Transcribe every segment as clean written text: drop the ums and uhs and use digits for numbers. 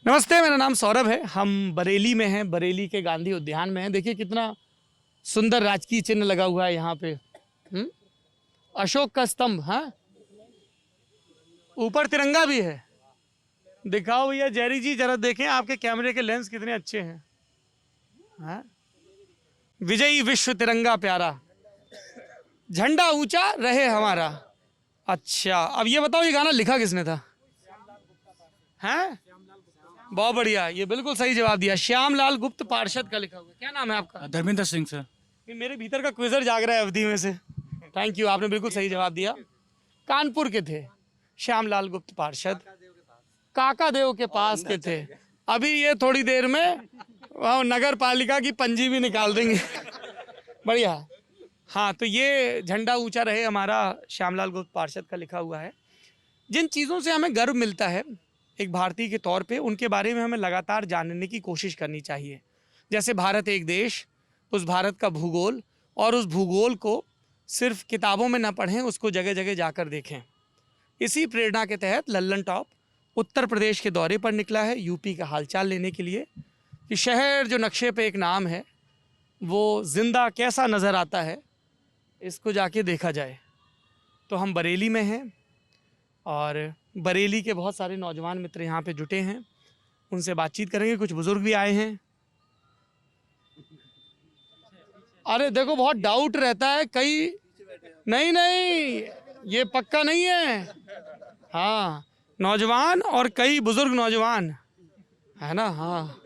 नमस्ते, मेरा नाम सौरभ है। हम बरेली में हैं, बरेली के गांधी उद्यान में हैं। देखिए कितना सुंदर राजकीय चिन्ह लगा हुआ है यहाँ पे। अशोक का स्तंभ, हाँ, ऊपर तिरंगा भी है। दिखाओ भैया जेरी जी, जरा देखें आपके कैमरे के लेंस कितने अच्छे हैं। हाँ? विजयी विश्व तिरंगा प्यारा, झंडा ऊंचा रहे हमारा। अच्छा, अब ये बताओ ये गाना लिखा किसने था? हैं? बहुत बढ़िया, ये बिल्कुल सही जवाब दिया। श्यामलाल गुप्त पार्षद का लिखा हुआ। क्या नाम है आपका? धर्मेंद्र सिंह सर। ये मेरे भीतर का क्विजर जाग रहा है अवधि में से। थैंक यू, आपने बिल्कुल सही जवाब दिया। कानपुर के थे श्यामलाल गुप्त पार्षद, काका देव के पास के थे। अभी ये थोड़ी देर में नगर पालिका की पंजी भी निकाल देंगे। बढ़िया। हाँ, तो ये झंडा ऊंचा रहे हमारा श्यामलाल गुप्त पार्षद का लिखा हुआ है। जिन चीज़ों से हमें गर्व मिलता है एक भारतीय के तौर पे, उनके बारे में हमें लगातार जानने की कोशिश करनी चाहिए। जैसे भारत एक देश, उस भारत का भूगोल, और उस भूगोल को सिर्फ किताबों में न पढ़ें, उसको जगह जगह जाकर देखें। इसी प्रेरणा के तहत लल्लन टॉप उत्तर प्रदेश के दौरे पर निकला है, यूपी का हालचाल लेने के लिए कि शहर जो नक्शे पे एक नाम है वो जिंदा कैसा नज़र आता है, इसको जाके देखा जाए। तो हम बरेली में हैं और बरेली के बहुत सारे नौजवान मित्र यहाँ पे जुटे हैं, उनसे बातचीत करेंगे। कुछ बुजुर्ग भी आए हैं। अरे देखो, बहुत डाउट रहता है, कई नहीं नहीं, ये पक्का नहीं है। हाँ, नौजवान और कई बुजुर्ग नौजवान है ना। हाँ,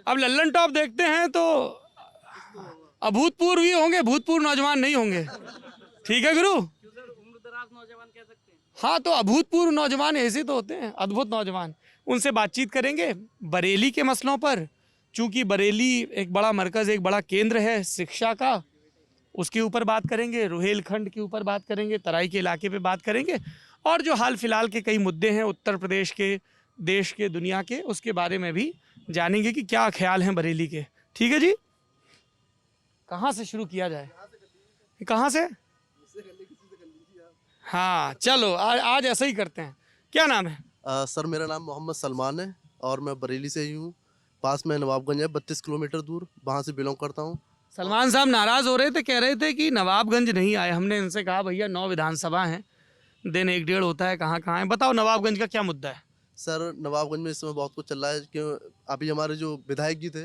अब लल्लन टॉप देखते हैं तो अभूतपूर्व ही होंगे, भूतपूर्व नौजवान नहीं होंगे। ठीक है गुरु? हाँ, तो अभूतपूर्व नौजवान ऐसे तो होते हैं, अद्भुत नौजवान। उनसे बातचीत करेंगे बरेली के मसलों पर। चूंकि बरेली एक बड़ा मरकज़, एक बड़ा केंद्र है शिक्षा का, उसके ऊपर बात करेंगे। रुहेलखंड के ऊपर बात करेंगे, तराई के इलाके पे बात करेंगे, और जो हाल फिलहाल के कई मुद्दे हैं उत्तर प्रदेश के, देश के, दुनिया के, उसके बारे में भी जानेंगे कि क्या ख्याल हैं बरेली के। ठीक है जी? कहाँ से शुरू किया जाए? कहाँ से? हाँ चलो, आज ऐसा ही करते हैं। क्या नाम है? सर मेरा नाम मोहम्मद सलमान है और मैं बरेली से ही हूँ। पास में नवाबगंज है, 32 किलोमीटर दूर, वहाँ से बिलोंग करता हूँ। सलमान साहब नाराज़ हो रहे थे, कह रहे थे कि नवाबगंज नहीं आए। हमने इनसे कहा भैया 9 विधानसभा हैं, दिन 1-1.5 होता है, कहाँ कहाँ है। बताओ नवाबगंज का क्या मुद्दा है? सर नवाबगंज में इस समय बहुत कुछ चल रहा है कि अभी हमारे जो विधायक जी थे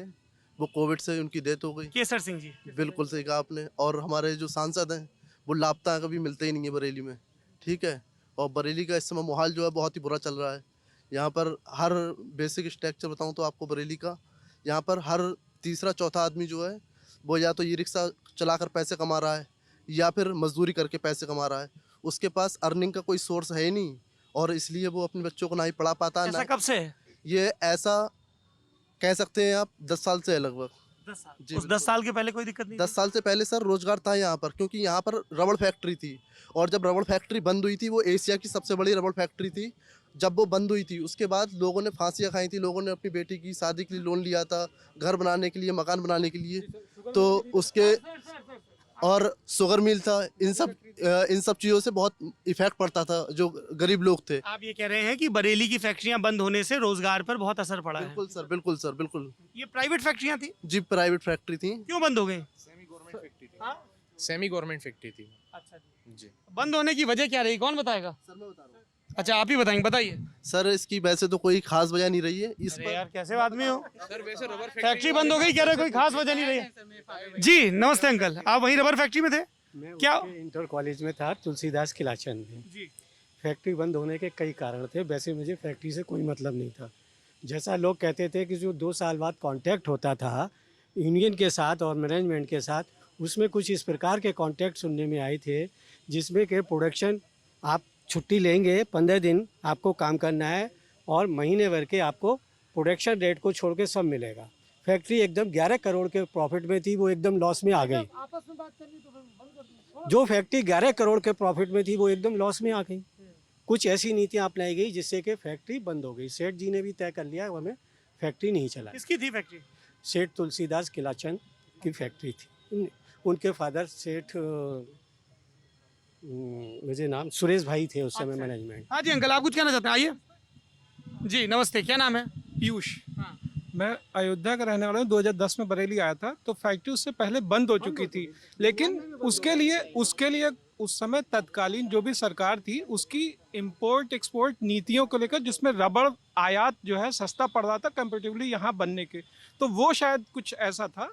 वो कोविड से उनकी डेथ हो गई। केसर सिंह जी। बिल्कुल सही कहा आपने। और हमारे जो सांसद हैं वो लापता हैं, कभी मिलते ही नहीं है बरेली में। ठीक है। और बरेली का इस समय माहौल जो है बहुत ही बुरा चल रहा है। यहाँ पर हर बेसिक स्ट्रक्चर बताऊँ तो आपको बरेली का, यहाँ पर हर तीसरा चौथा आदमी जो है वो या तो ई रिक्शा चलाकर पैसे कमा रहा है या फिर मजदूरी करके पैसे कमा रहा है। उसके पास अर्निंग का कोई सोर्स है ही नहीं, और इसलिए वो अपने बच्चों को ना ही पढ़ा पाता है। ऐसा कब से है? ये ऐसा कह सकते हैं आप 10 साल से है लगभग। 10 साल? उस 10 साल के पहले कोई दिक्कत नहीं? 10 साल से पहले सर रोजगार था यहाँ पर, क्योंकि यहाँ पर रबड़ फैक्ट्री थी, और जब रबड़ फैक्ट्री बंद हुई थी, वो एशिया की सबसे बड़ी रबड़ फैक्ट्री थी। जब वो बंद हुई थी उसके बाद लोगों ने फांसियाँ खाई थी, लोगों ने अपनी बेटी की शादी के लिए लोन लिया था, घर बनाने के लिए, मकान बनाने के लिए। तो उसके और शुगर मिल था, इन सब चीज़ों से बहुत इफेक्ट पड़ता था जो गरीब लोग थे। आप ये कह रहे हैं कि बरेली की फैक्ट्रियां बंद होने से रोजगार पर बहुत असर पड़ा है? बिल्कुल सर, बिल्कुल सर, बिल्कुल। ये प्राइवेट फैक्ट्रियां थी? जी, प्राइवेट फैक्ट्री थी। क्यों बंद हो गई? सेमी गवर्नमेंट फैक्ट्री थी। अच्छा जी। बंद होने की वजह क्या रही, कौन बताएगा? सर मैं बता रहा हूँ। अच्छा, आप ही बताएंगे, बताइए। सर इसकी वैसे तो कोई खास वजह नहीं रही है इस अरे पर। यार कैसे आदमी हो? सर वैसे रबर फैक्ट्री बंद हो गई, कह रहे कोई खास वजह नहीं रही। जी नमस्ते अंकल, आप वहीं रबर फैक्ट्री में थे? क्या? इंटर कॉलेज में था, तुलसीदास किलाचंद में। जी। फैक्ट्री बंद होने के कई कारण थे। वैसे मुझे फैक्ट्री से कोई मतलब नहीं था। जैसा लोग कहते थे कि जो 2 साल बाद कांटेक्ट होता था यूनियन के साथ और मैनेजमेंट के साथ, उसमें कुछ इस प्रकार के कांटेक्ट सुनने में आए थे जिसमें कि प्रोडक्शन, आप छुट्टी लेंगे 15 दिन आपको काम करना है और महीने भर के आपको प्रोडक्शन रेट को छोड़ के सब मिलेगा। फैक्ट्री एकदम 11 करोड़ के प्रॉफिट में थी, वो एकदम लॉस में आ गई। जो फैक्ट्री 11 करोड़ के प्रॉफिट में थी वो एकदम लॉस में आ गई। कुछ ऐसी नीतियाँ अपनाई गई जिससे कि फैक्ट्री बंद हो गई। सेठ जी ने भी तय कर लिया हमें फैक्ट्री नहीं चला। किसकी थी फैक्ट्री? सेठ तुलसीदास किलाचंद की फैक्ट्री थी। उनके फादर सेठ मुझे नाम सुरेश भाई थे उस समय मैनेजमेंट। हाँ जी अंकल, आप कुछ कहना चाहते हैं? आइए जी, नमस्ते, क्या नाम है? पीयूष। मैं अयोध्या का रहने वाला हूँ। 2010 में बरेली आया था तो फैक्ट्री उससे पहले बंद हो चुकी थी, लेकिन उसके लिए उस समय तत्कालीन जो भी सरकार थी उसकी इंपोर्ट एक्सपोर्ट नीतियों को लेकर, जिसमें रबड़ आयात जो है सस्ता पड़ रहा था कंपेरेटिवली यहाँ बनने के, तो वो शायद कुछ ऐसा था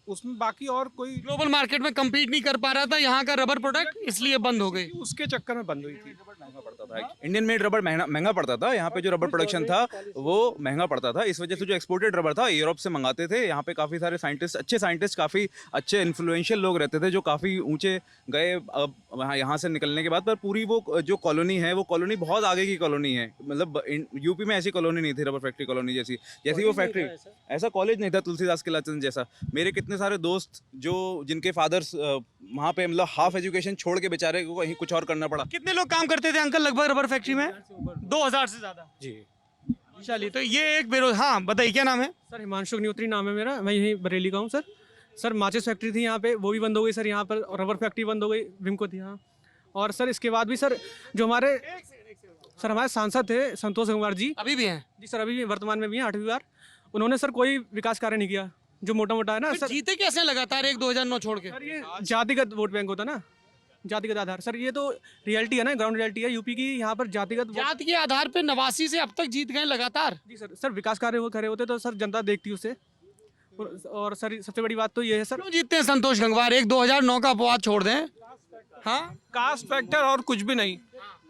उसमें। बाकी और कोई ग्लोबल मार्केट में compete नहीं कर पा रहा था यहाँ का रबर प्रोडक्ट, इसलिए बंद हो गई। उसके चक्कर में बंद हुई थी। महंगा पड़ता था, इंडियन मेड रबर महंगा पड़ता था। यहाँ पे जो रबर प्रोडक्शन था वो महंगा पड़ता था, इस वजह से जो एक्सपोर्टेड रबर था यूरोप से मंगाते थे। यहाँ पे काफ़ी सारे साइंटिस्ट काफ़ी अच्छे इन्फ्लुएंशियल लोग रहते थे जो काफ़ी ऊंचे गए यहाँ से निकलने के बाद। पर पूरी वो जो कॉलोनी है वो कॉलोनी बहुत आगे की कॉलोनी है, मतलब यूपी में ऐसी कॉलोनी नहीं थी रबर फैक्ट्री कॉलोनी जैसी वो फैक्ट्री। ऐसा कॉलेज नहीं था तुलसीदास किलाचंद जैसा। मेरे कितने सारे दोस्त जो जिनके फादर्स वहाँ पे मतलब हाफ एजुकेशन छोड़ के बेचारे को कहीं कुछ और करना पड़ा। कितने लोग काम करते थे अंकल लगभग रबर फैक्ट्री में? 2000 से ज्यादा। जी। चलिए, तो ये एक हाँ बताइए, क्या नाम है? सर हिमांशु अग्निहोत्री नाम है मेरा, मैं यहीं बरेली का हूँ सर। सर माचिस फैक्ट्री थी यहाँ पे, वो भी बंद हो गई सर। यहाँ पर रबर फैक्ट्री बंद हो गई, विमको थी यहाँ। और सर इसके बाद भी सर जो हमारे सांसद थे संतोष गंगवार जी, अभी भी हैं? जी सर अभी भी वर्तमान में भी हैं 8वीं बार। उन्होंने सर कोई विकास कार्य नहीं किया, जो मोटा मोटा है ना फिर सर। जीते कैसे लगातार 2009 छोड़ के? सर ये जातिगत वोट बैंक होता ना, जातिगत आधार। सर ये तो रियलिटी है ना, ग्राउंड रियलिटी है यूपी की। यहाँ पर जातिगत जात के आधार पे 89 से अब तक जीत गए लगातार। जी सर विकास कार्य वो करे होते तो सर जनता देखती उसे। और सर सबसे बड़ी बात तो ये है सर, क्यों जीतते हैं संतोष गंगवार? 2009 का अपवाद छोड़ दें। हाँ, कास्ट फैक्टर और कुछ भी नहीं।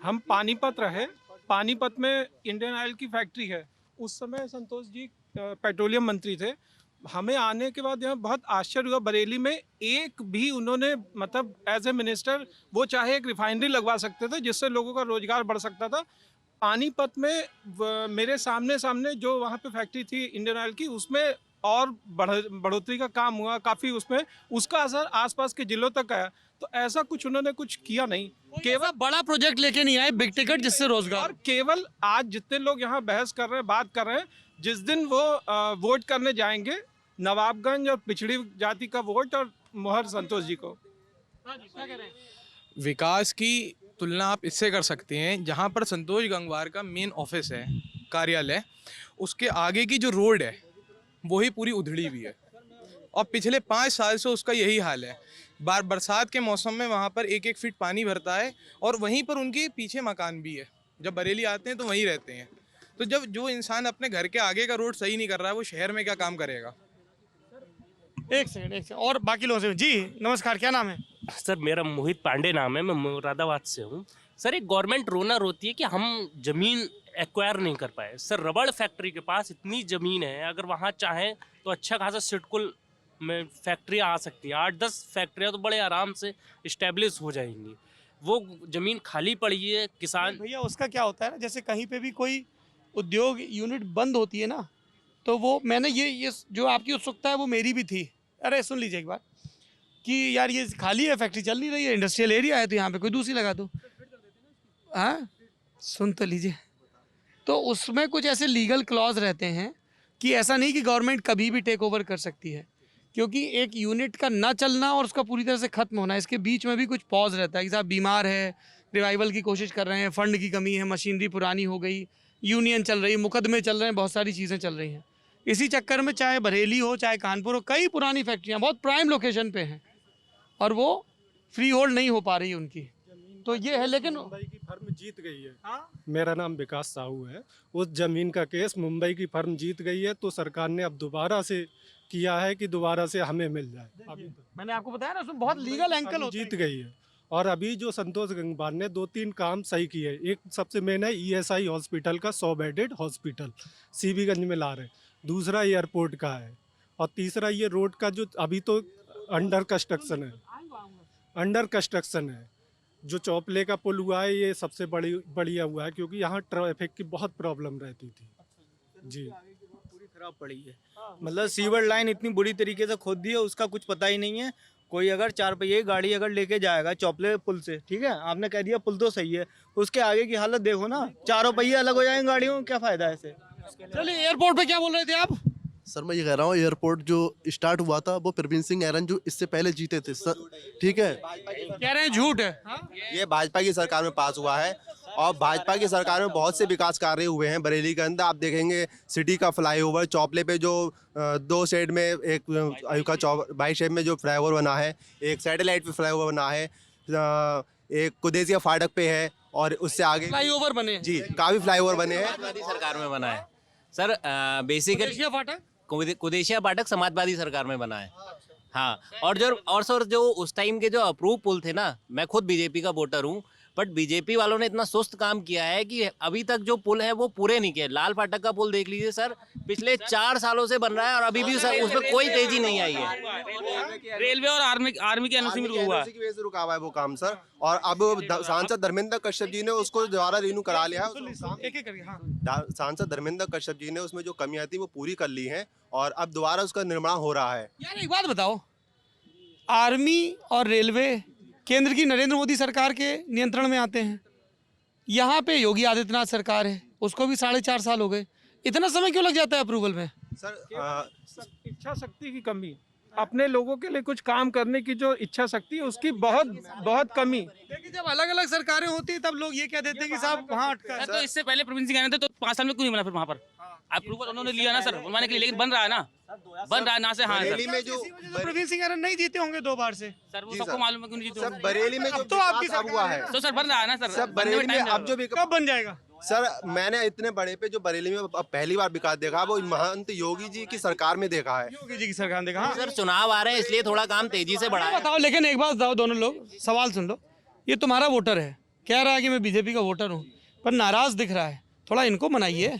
हम पानीपत रहे, पानीपत में इंडियन ऑयल की फैक्ट्री है। उस समय संतोष जी पेट्रोलियम मंत्री थे। हमें आने के बाद यहाँ बहुत आश्चर्य हुआ, बरेली में एक भी उन्होंने मतलब एज ए मिनिस्टर वो चाहे एक रिफाइनरी लगवा सकते थे जिससे लोगों का रोजगार बढ़ सकता था। पानीपत में मेरे सामने जो वहाँ पे फैक्ट्री थी इंडियन ऑयल की, उसमें और बढ़ोतरी का काम हुआ काफ़ी। उसमें उसका असर आसपास के जिलों तक आया। तो ऐसा कुछ उन्होंने कुछ किया नहीं। केवल बड़ा प्रोजेक्ट लेके नहीं आए, बिग टिकट जिससे रोजगार। और केवल आज जितने लोग यहाँ बहस कर रहे हैं, बात कर रहे हैं, जिस दिन वो वोट करने जाएंगे नवाबगंज और पिछड़ी जाति का वोट और मोहर संतोष जी को। विकास की तुलना आप इससे कर सकते हैं, जहाँ पर संतोष गंगवार का मेन ऑफिस है, कार्यालय, उसके आगे की जो रोड है वही पूरी उधड़ी हुई है। और पिछले 5 साल से उसका यही हाल है। बरसात के मौसम में वहाँ पर 1-1 फीट पानी भरता है और वहीं पर उनके पीछे मकान भी है। जब बरेली आते हैं तो वहीं रहते हैं। तो जब जो इंसान अपने घर के आगे का रोड सही नहीं कर रहा है, वो शहर में क्या काम करेगा? एक सेकंड और बाकी लोगों से। जी नमस्कार, क्या नाम है? सर मेरा मोहित पांडे नाम है, मैं मुरादाबाद से हूँ। सर एक गवर्नमेंट रोना रोती है कि हम ज़मीन एक्वायर नहीं कर पाए। सर रबड़ फैक्ट्री के पास इतनी ज़मीन है, अगर वहाँ चाहें तो अच्छा खासा सिडकुल में फैक्ट्रियाँ आ सकती हैं। 8-10 फैक्ट्रियाँ तो बड़े आराम से इस्टेब्लिश हो जाएंगी। वो ज़मीन खाली पड़ी है, किसान। भैया उसका क्या होता है ना, जैसे कहीं पे भी कोई उद्योग यूनिट बंद होती है ना, तो वो मैंने ये जो आपकी उत्सुकता है वो मेरी भी थी। अरे सुन लीजिए एक बार कि यार ये खाली है, फैक्ट्री चल नहीं रही है, इंडस्ट्रियल एरिया है, तो यहाँ पे कोई दूसरी लगा दो। हाँ सुन तो लीजिए। तो उसमें कुछ ऐसे लीगल क्लॉज रहते हैं कि ऐसा नहीं कि गवर्नमेंट कभी भी टेक ओवर कर सकती है, क्योंकि एक यूनिट का ना चलना और उसका पूरी तरह से ख़त्म होना, इसके बीच में भी कुछ पॉज रहता है कि साहब बीमार है, रिवाइवल की कोशिश कर रहे हैं, फंड की कमी है, मशीनरी पुरानी हो गई, यूनियन चल रही है, मुकदमे चल रहे हैं, बहुत सारी चीज़ें चल रही हैं। इसी चक्कर में चाहे बरेली हो चाहे कानपुर हो, कई पुरानी फैक्ट्रियाँ बहुत प्राइम लोकेशन पे हैं और वो फ्री होल्ड नहीं हो पा रही उनकी। तो ये है। लेकिन मुंबई की फर्म जीत गई है। मेरा नाम विकास साहू है। उस जमीन का केस मुंबई की फर्म जीत गई है, तो सरकार ने अब दोबारा से किया है कि दोबारा से हमें मिल जाए। अभी तो मैंने आपको बताया ना, उसमें बहुत लीगल एंकल होते जीत गई है। और अभी जो संतोष गंगवार ने 2-3 काम सही किए। एक सबसे मेन है ESI हॉस्पिटल का 100 बेडेड हॉस्पिटल सीबीगंज में ला रहे। दूसरा एयरपोर्ट का है। और तीसरा ये रोड का जो अभी तो अंडर कंस्ट्रक्शन है, जो चौपले का पुल हुआ है, ये सबसे बढ़िया हुआ है, क्योंकि यहाँ ट्रैफिक की बहुत प्रॉब्लम रहती थी। जी पूरी खराब पड़ी है, मतलब सीवर लाइन इतनी बुरी तरीके से खोद दी है, उसका कुछ पता ही नहीं है। कोई अगर 4 पहिए गाड़ी अगर लेके जाएगा चौपले पुल से, ठीक है, आपने कह दिया पुल तो सही है, उसके आगे की हालत देखो ना, 4 पहिए अलग हो जाएंगे गाड़ियों, क्या फायदा है ऐसे। चलिए एयरपोर्ट पे क्या बोल रहे थे आप? सर मैं ये कह रहा हूँ एयरपोर्ट जो स्टार्ट हुआ था वो प्रवीण सिंह ऐरन जो इससे पहले जीते थे सर, ठीक है। कह रहे हैं झूठ है। हाँ? ये भाजपा की सरकार में पास हुआ है और भाजपा की सरकार में बहुत से विकास कार्य हुए हैं। बरेली के अंदर आप देखेंगे सिटी का फ्लाईओवर, चौपले पे जो 2 शेड में एक अयुका बाई शेड में जो फ्लाईओवर बना है, एक सैटेलाइट पे फ्लाईओवर बना है, एक कुदेसिया फाटक पे है और उससे आगे फ्लाईओवर बने हैं। जी काफ़ी फ्लाईओवर बने हैं। समाजवादी सरकार में बना है सर। बेसिकली कुदेशिया फाटक कुदेशिया फाटक समाजवादी सरकार में बना है। हाँ, और सर जो उस टाइम के जो अप्रूव पुल थे ना, मैं खुद बीजेपी का वोटर हूँ, बट बीजेपी वालों ने इतना सुस्त काम किया है कि अभी तक जो पुल है वो पूरे नहीं किए। लाल फाटक का पुल देख लीजिए सर, पिछले 4 सालों से बन रहा है और अभी भी उसमें कोई तेजी नहीं आई है। रेलवे और आर्मी के एनओसी में रुका हुआ की वजह से रुका हुआ है वो काम सर। और अब सांसद धर्मेंद्र कश्यप जी ने उसको दोबारा रिन्यू करा लिया है। एक-एक करके। हाँ। सांसद धर्मेंद्र कश्यप जी ने उसमें जो कमियां थी वो पूरी कर ली हैं और अब दोबारा उसका निर्माण हो रहा है। यार एक बात बताओ, आर्मी और रेलवे केंद्र की नरेंद्र मोदी सरकार के नियंत्रण में आते हैं। यहाँ पे योगी आदित्यनाथ सरकार है, उसको भी 4.5 साल हो गए। इतना समय क्यों लग जाता है अप्रूवल में? सर इच्छा शक्ति की कमी, अपने लोगों के लिए कुछ काम करने की जो इच्छा शक्ति है उसकी बहुत कमी। लेकिन जब अलग अलग सरकारें होती है तब लोग ये कह देते हैं कि साहब वहाँ अटका है। तो इससे पहले प्रवीण सिंह आए थे तो 5 साल में क्यों नहीं बना फिर वहाँ पर? अप्रूवल उन्होंने लिया ना सर बनवाने के लिए, लेकिन बन रहा है ना, बन रहा है ना से। हाँ बरेली में जो प्रवीण सिंह ऐरन नहीं जीते होंगे 2 बार से सर, वो सबको मालूम है क्यों नहीं जीते सब बरेली में जो तो आपकी विकास हुआ है तो सर बन रहा है ना सर। सब बरेली में अब जो कब बन जाएगा? सर मैंने इतने बड़े पे जो बरेली में अब पहली बार विकास देखा वो महंत योगी जी की सरकार में देखा है। योगी जी की सरकार ने देखा। हाँ। सर चुनाव आ रहे हैं इसलिए थोड़ा काम तेजी से बढ़ा है। बताओ, लेकिन एक बात बताओ, दोनों लोग सवाल सुन लो। ये तुम्हारा वोटर है, कह रहा है कि मैं बीजेपी का वोटर हूँ, पर नाराज दिख रहा है, थोड़ा इनको मनाइए।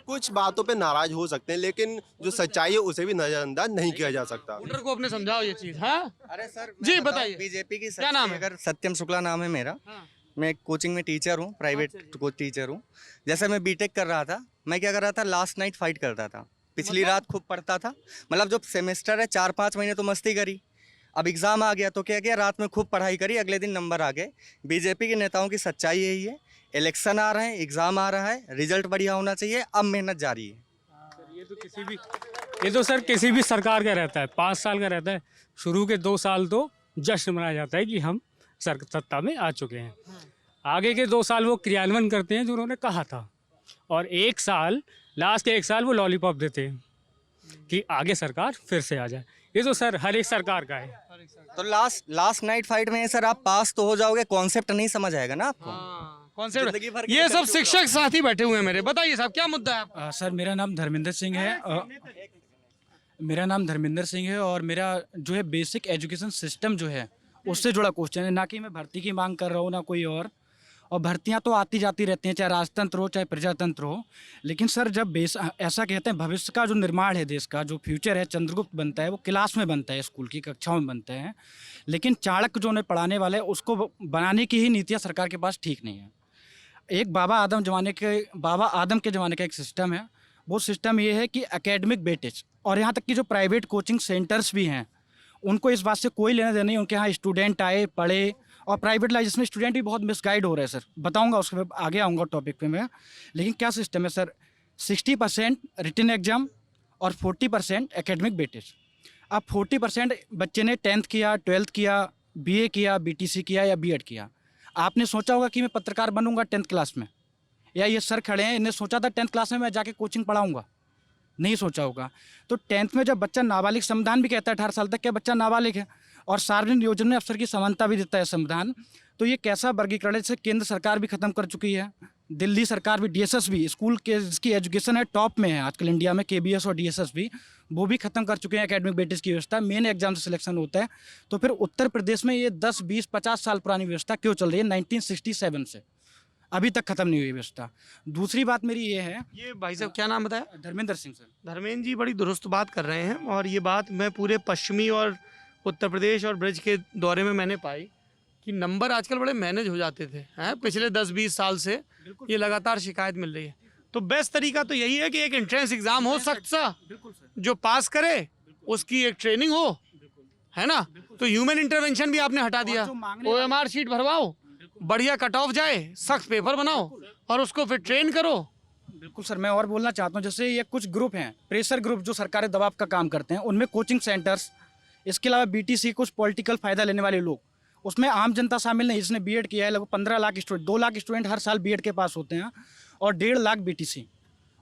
कुछ बातों पे नाराज हो सकते हैं लेकिन जो सच्चाई है उसे भी नजरअंदाज नहीं किया जा सकता। वोटर को अपने समझाओ ये चीज। हाँ अरे सर जी बताइए, बीजेपी की क्या नाम है? अगर सत्यम शुक्ला नाम है मेरा। हाँ। मैं कोचिंग में टीचर हूँ, प्राइवेट टीचर हूँ। जैसे मैं बीटेक कर रहा था, मैं क्या कर रहा था, लास्ट नाइट फाइट करता था, पिछली रात खूब पढ़ता था। मतलब जो सेमेस्टर है 4-5 महीने तो मस्ती करी, अब एग्ज़ाम आ गया तो क्या किया, रात में खूब पढ़ाई करी, अगले दिन नंबर आ गए। बीजेपी के नेताओं की सच्चाई यही है, इलेक्शन आ रहे हैं, एग्ज़ाम आ रहा है, रिजल्ट बढ़िया होना चाहिए, अब मेहनत जारी है। ये तो सर किसी भी सरकार का रहता है, 5 साल का रहता है। शुरू के 2 साल तो जश्न मनाया जाता है कि हम सत्ता में आ चुके हैं। आगे के 2 साल वो क्रियान्वयन करते हैं जो उन्होंने कहा था, और 1 साल, लास्ट के 1 साल वो लॉलीपॉप देते हैं कि आगे सरकार फिर से आ जाए। ये तो सर हर एक सरकार का है। तो लास्ट नाइट फाइट में सर आप पास तो हो जाओगे, कॉन्सेप्ट नहीं समझ आएगा ना आपको। जिंदगी भर ये सब शिक्षक साथी बैठे हुए हैं मेरे। बताइए साहब क्या मुद्दा है आपका? सर मेरा नाम धर्मेंद्र सिंह है। और मेरा जो है बेसिक एजुकेशन सिस्टम जो है उससे जुड़ा क्वेश्चन है, ना कि मैं भर्ती की मांग कर रहा हूँ ना कोई और भर्तियां तो आती जाती रहती हैं, चाहे राजतंत्र हो चाहे प्रजातंत्र हो। लेकिन सर जब ऐसा कहते हैं भविष्य का जो निर्माण है, देश का जो फ्यूचर है, चंद्रगुप्त बनता है, वो क्लास में बनता है, स्कूल की कक्षाओं में बनते हैं। लेकिन चाणक्य जो उन्हें पढ़ाने वाले हैं उसको बनाने की ही नीतियाँ सरकार के पास ठीक नहीं है। एक बाबा आदम के ज़माने का एक सिस्टम है, वो सिस्टम ये है कि एकेडमिक वेटेज, और यहाँ तक कि जो प्राइवेट कोचिंग सेंटर्स भी हैं उनको इस बात से कोई लेना देना नहीं। उनके यहाँ स्टूडेंट आए, पढ़े, और प्राइवेट लाइफ में स्टूडेंट भी बहुत मिसगाइड हो रहे हैं सर। बताऊंगा, उसके आगे आऊँगा टॉपिक पे मैं। लेकिन क्या सिस्टम है सर, 60% रिटन एग्जाम और 40% एकेडमिक वेटेज। अब 40% बच्चे ने 10th किया, 12th किया, BA किया, BTC किया या B.Ed किया। आपने सोचा होगा कि मैं पत्रकार बनूंगा 10th क्लास में, या ये सर खड़े हैं, इन्हें सोचा था 10th क्लास में मैं जाके कोचिंग पढ़ाऊंगा? नहीं सोचा होगा। तो 10th में जब बच्चा नाबालिग, संविधान भी कहता है 18 साल तक क्या बच्चा नाबालिग है, और सार्वजनिक योजना में अफसर की समानता भी देता है संविधान। तो ये कैसा वर्गीकरण है, जिसे केंद्र सरकार भी खत्म कर चुकी है, दिल्ली सरकार भी, DSS भी, स्कूल के जिसकी एजुकेशन है टॉप में है आजकल इंडिया में, KBS और DSS भी, वो भी खत्म कर चुके हैं एकेडमिक वेटेज की व्यवस्था। मेन एग्जाम से सिलेक्शन होता है। तो फिर उत्तर प्रदेश में ये 10, 20, 50 साल पुरानी व्यवस्था क्यों चल रही है? 1967 से अभी तक खत्म नहीं हुई व्यवस्था। दूसरी बात मेरी ये है, ये भाई साहब क्या नाम बताया? धर्मेंद्र सिंह सर। धर्मेंद्र जी बड़ी दुरुस्त बात कर रहे हैं, और ये बात मैं पूरे पश्चिमी और उत्तर प्रदेश और ब्रज के दौरे में मैंने पाई कि नंबर आजकल बड़े मैनेज हो जाते थे। हैं पिछले 10-20 साल से ये लगातार शिकायत मिल रही है। तो बेस्ट तरीका तो यही है कि एक एंट्रेंस एग्जाम हो सख्त सा, जो पास करे उसकी एक ट्रेनिंग हो, है ना। तो ह्यूमन इंटरवेंशन भी आपने हटा दिया, OMR शीट भरवाओ, बढ़िया कट ऑफ जाए, सख्त पेपर बनाओ और उसको फिर ट्रेन करो, बिल्कुल सर, मैं और बोलना चाहता हूँ, जैसे ये कुछ ग्रुप हैं, प्रेशर ग्रुप जो सरकारी दबाव का काम करते हैं, उनमें कोचिंग सेंटर्स, इसके अलावा बीटीसी, कुछ पॉलिटिकल फ़ायदा लेने वाले लोग, उसमें आम जनता शामिल नहीं। जिसने बीएड किया है, लगभग 15 लाख स्टूडेंट, 2 लाख स्टूडेंट हर साल बीएड के पास होते हैं और 1.5 लाख बीटीसी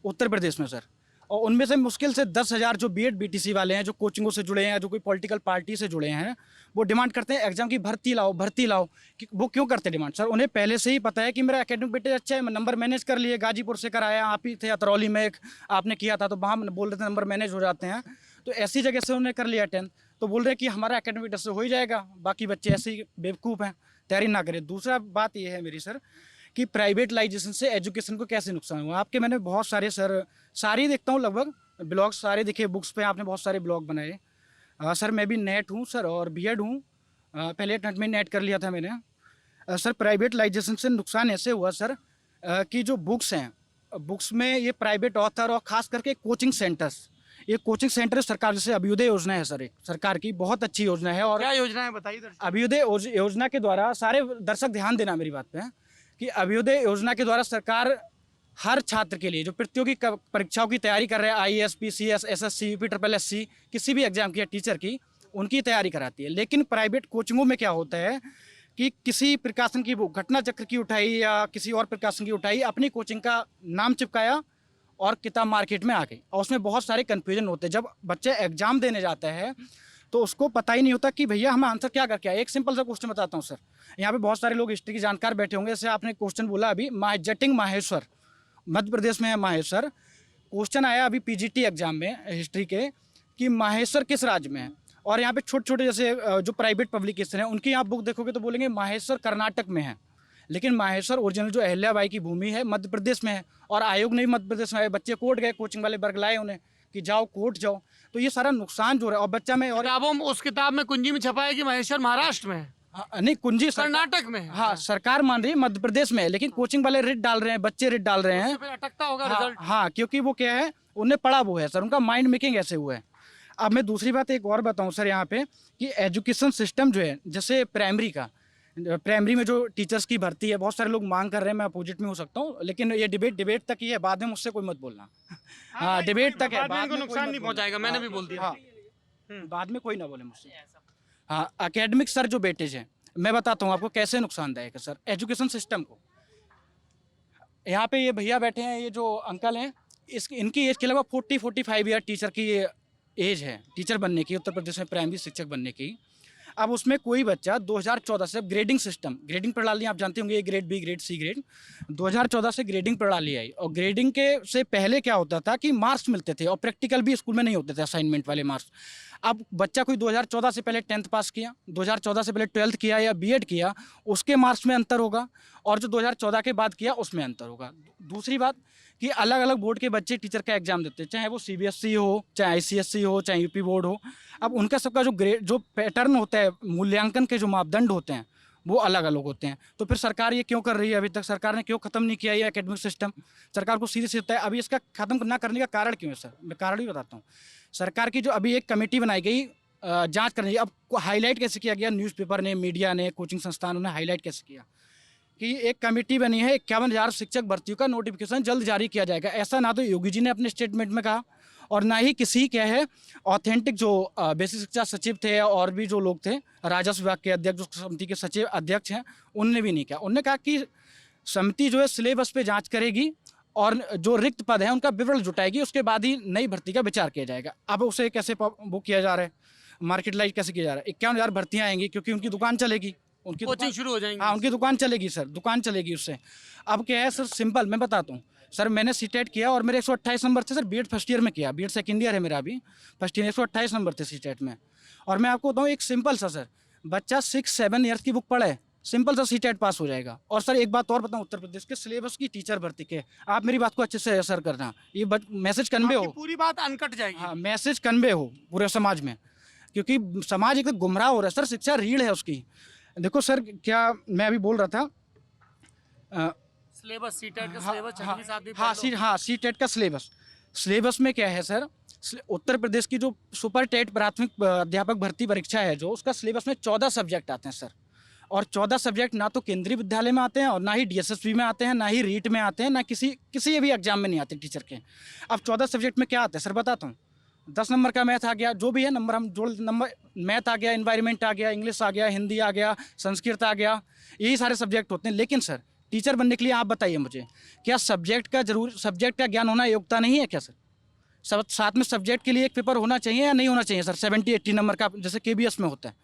उत्तर प्रदेश में सर। और उनमें से मुश्किल से 10,000 जो बीएड बीटीसी वाले हैं, जो कोचिंगों से जुड़े हैं, जो कोई पॉलिटिकल पार्टी से जुड़े हैं, वो डिमांड करते हैं एग्जाम की भर्ती लाओ, भर्ती लाओ। कि वो क्यों करते हैं डिमांड? सर उन्हें पहले से ही पता है कि मेरा एकेडमिक बेटे अच्छा है, मैं नंबर मैनेज कर लिए, गाजीपुर से कराया, आप ही थे अतरौली में एक आपने किया था, तो वहाँ बोल रहे थे नंबर मैनेज हो जाते हैं, तो ऐसी जगह से उन्हें कर लिया 10th, तो बोल रहे हैं कि हमारा एकेडमिक से हो ही जाएगा, बाकी बच्चे ऐसे ही बेवकूफ़ हैं, तैयारी ना करें। दूसरा बात ये है मेरी सर कि प्राइवेटलाइजेशन से एजुकेशन को कैसे नुकसान हुआ। आपके मैंने बहुत सारे सर, सारे देखता हूँ लगभग ब्लॉग सारे दिखे, बुक्स पे आपने बहुत सारे ब्लॉग बनाए। सर मैं भी नेट हूँ सर और बीएड हूँ, पहले नेट में नेट कर लिया था मैंने। सर प्राइवेटलाइजेशन से नुकसान ऐसे हुआ सर कि जो बुक्स हैं, बुक्स में ये प्राइवेट ऑथर और ख़ास करके कोचिंग सेंटर्स, ये कोचिंग सेंटर सरकार, जैसे अभ्युदय योजना है सर, एक सरकार की बहुत अच्छी योजना है। और क्या योजना है बताइए? अभ्युदय योजना के द्वारा, सारे दर्शक ध्यान देना मेरी बात पे, कि अभ्युदय योजना के द्वारा सरकार हर छात्र के लिए जो प्रतियोगी परीक्षाओं की तैयारी कर रहे हैं, IAS, PCS, SSC, UPSSC, किसी भी एग्जाम की या टीचर की, उनकी तैयारी कराती है। लेकिन प्राइवेट कोचिंगों में क्या होता है कि किसी प्रकाशन की घटना चक्र की उठाई या किसी और प्रकाशन की उठाई, अपनी कोचिंग का नाम चिपकाया और किताब मार्केट में आ गई, और उसमें बहुत सारे कन्फ्यूजन होते हैं। जब बच्चे एग्जाम देने जाता है तो उसको पता ही नहीं होता कि भैया हमें आंसर क्या करके आए। एक सिंपल सा क्वेश्चन बताता हूँ सर, यहाँ पे बहुत सारे लोग हिस्ट्री के जानकार बैठे होंगे। जैसे आपने क्वेश्चन बोला अभी, जटिंग माहेश्वर मध्य प्रदेश में है माहेश्वर, क्वेश्चन आया अभी PGT एग्जाम में हिस्ट्री के कि माहेश्वर किस राज्य में है। और यहाँ पे छोटे छोटे जैसे जो प्राइवेट पब्लिकेशन है, उनकी आप बुक देखोगे तो बोलेंगे माहेश्वर कर्नाटक में है, लेकिन माहेश्वर ओरिजिनल जो अहिल्याबाई की भूमि है मध्य प्रदेश में है। और आयोग ने भी मध्य प्रदेश में, बच्चे कोर्ट गए, कोचिंग वाले वर्ग लाए उन्हें कि जाओ कोर्ट जाओ, तो ये सारा नुकसान जो है। और बच्चा में, और किताबों में, उस किताब में कुंजी में छपा है कि महेश्वर महाराष्ट्र में है, नहीं कुंजी कर्नाटक में है। हाँ सरकार मान रही है मध्य प्रदेश में है, लेकिन कोचिंग वाले रिट डाल रहे हैं, बच्चे रिट डाल रहे हैं। फिर अटकता होगा हाँ, रिजल्ट। हाँ क्योंकि वो क्या है, उन्हें पढ़ा वो है सर, उनका माइंड मेकिंग ऐसे हुआ है। अब मैं दूसरी बात एक और बताऊं सर यहाँ पे कि एजुकेशन सिस्टम जो है, जैसे प्राइमरी में जो टीचर्स की भर्ती है, बहुत सारे लोग मांग कर रहे हैं, मैं अपोजिट में हो सकता हूँ, लेकिन ये डिबेट तक ही है, बाद में मुझसे कोई मत बोलना। हाँ डिबेट तक है, बाद में नुकसान नहीं पहुंचाएगा, मैंने भी बोल दिया। बाद में कोई ना बोले मुझसे। हाँ एकेडमिक सर जो बेटेज हैं, मैं बताता हूँ आपको कैसे नुकसानदायक है सर एजुकेशन सिस्टम को। यहाँ पे ये भैया बैठे हैं, ये जो अंकल हैं, इनकी एज के लगभग 40-45 ईयर टीचर की एज है, टीचर बनने की, उत्तर प्रदेश में प्राइमरी शिक्षक बनने की। अब उसमें कोई बच्चा 2014 से ग्रेडिंग सिस्टम, ग्रेडिंग प्रणाली आप जानते होंगे, A grade, B grade, C grade, 2014 से ग्रेडिंग प्रणाली आई। और ग्रेडिंग के से पहले क्या होता था कि मार्क्स मिलते थे और प्रैक्टिकल भी स्कूल में नहीं होते थे, असाइनमेंट वाले मार्क्स। अब बच्चा कोई 2014 से पहले 10th पास किया, 2014 से पहले 12th किया या बीएड किया, उसके मार्क्स में अंतर होगा, और जो 2014 के बाद किया उसमें अंतर होगा। दूसरी बात कि अलग अलग बोर्ड के बच्चे टीचर का एग्जाम देते हैं, चाहे वो CBSE हो, चाहे ICSE हो, चाहे UP बोर्ड हो। अब उनका सबका जो पैटर्न होता है, मूल्यांकन के जो मापदंड होते हैं, वो अलग अलग होते हैं। तो फिर सरकार ये क्यों कर रही है? अभी तक सरकार ने क्यों खत्म नहीं किया ये एकेडमिक सिस्टम? सरकार को सीधे सीधे अभी इसका खत्म ना करने का कारण क्यों है सर? मैं कारण भी बताता हूँ। सरकार की जो अभी एक कमेटी बनाई गई जांच करने की, अब हाईलाइट कैसे किया गया, न्यूज़पेपर ने, मीडिया ने, कोचिंग संस्थानों ने हाईलाइट कैसे किया कि एक कमेटी बनी है, 51,000 शिक्षक भर्तियों का नोटिफिकेशन जल्द जारी किया जाएगा। ऐसा ना तो योगी जी ने अपने स्टेटमेंट में कहा, और ना ही किसी क्या है ऑथेंटिक जो बेसिक शिक्षा सचिव थे और भी जो लोग थे, राजस्व विभाग के अध्यक्ष, जो समिति के सचिव अध्यक्ष हैं, उनने भी नहीं कहा। उन्होंने कहा कि समिति जो है सिलेबस पे जांच करेगी और जो रिक्त पद है उनका विवरण जुटाएगी, उसके बाद ही नई भर्ती का विचार किया जाएगा। अब उसे कैसे वो किया जा रहा है, मार्केटलाइज कैसे किया जा रहा है? 51,000 भर्तियाँ आएंगी क्योंकि उनकी दुकान चलेगी, उनकी कोचिंग शुरू हो जाएंगी। हाँ उनकी दुकान चलेगी सर, दुकान चलेगी उससे। अब क्या है सर, सिंपल मैं बताता हूँ सर, मैंने सीटेट किया और मेरे 128 नंबर थे सर, बीएड फर्स्ट ईयर में किया, बीएड सेकंड ईयर है मेरा अभी, फर्स्ट ईयर 128 नंबर थे सीटेट में। और मैं आपको बताऊँ एक सिंपल सा सर, बच्चा 6-7 ईयर्स की बुक पढ़े, सिंपल सा सीटेट पास हो जाएगा। और सर एक बात और बताऊँ, उत्तर प्रदेश के सिलेबस की टीचर भर्ती के, आप मेरी बात को अच्छे से असर करना, ये मैसेज कन्वे हो, पूरी बात अनकट जाएगी। हाँ मैसेज कन्वे हो पूरे समाज में, क्योंकि समाज एकदम गुमराह हो रहा है सर, शिक्षा रीढ़ है उसकी। देखो सर क्या मैं अभी बोल रहा था, सिलेबस, सीटेट का सिलेबस, हाँ सीटेट का सिलेबस में क्या है सर, उत्तर प्रदेश की जो सुपर टेट प्राथमिक अध्यापक भर्ती परीक्षा है जो, उसका सिलेबस में 14 सब्जेक्ट आते हैं सर, और 14 सब्जेक्ट ना तो केंद्रीय विद्यालय में आते हैं और ना ही DSSP में आते हैं, ना ही रीट में आते हैं, ना किसी भी एग्जाम में नहीं आते टीचर के। अब 14 सब्जेक्ट में क्या आता है सर बताता हूँ। 10 नंबर का मैथ आ गया, जो भी है नंबर हम जोड़, नंबर मैथ आ गया, एनवायरनमेंट आ गया, इंग्लिश आ गया, हिंदी आ गया, संस्कृत आ गया, यही सारे सब्जेक्ट होते हैं। लेकिन सर टीचर बनने के लिए आप बताइए मुझे, क्या सब्जेक्ट का ज्ञान होना योग्यता नहीं है क्या सर? साथ में सब्जेक्ट के लिए एक पेपर होना चाहिए या नहीं होना चाहिए सर? 70-80 नंबर का जैसे KBS में होता है।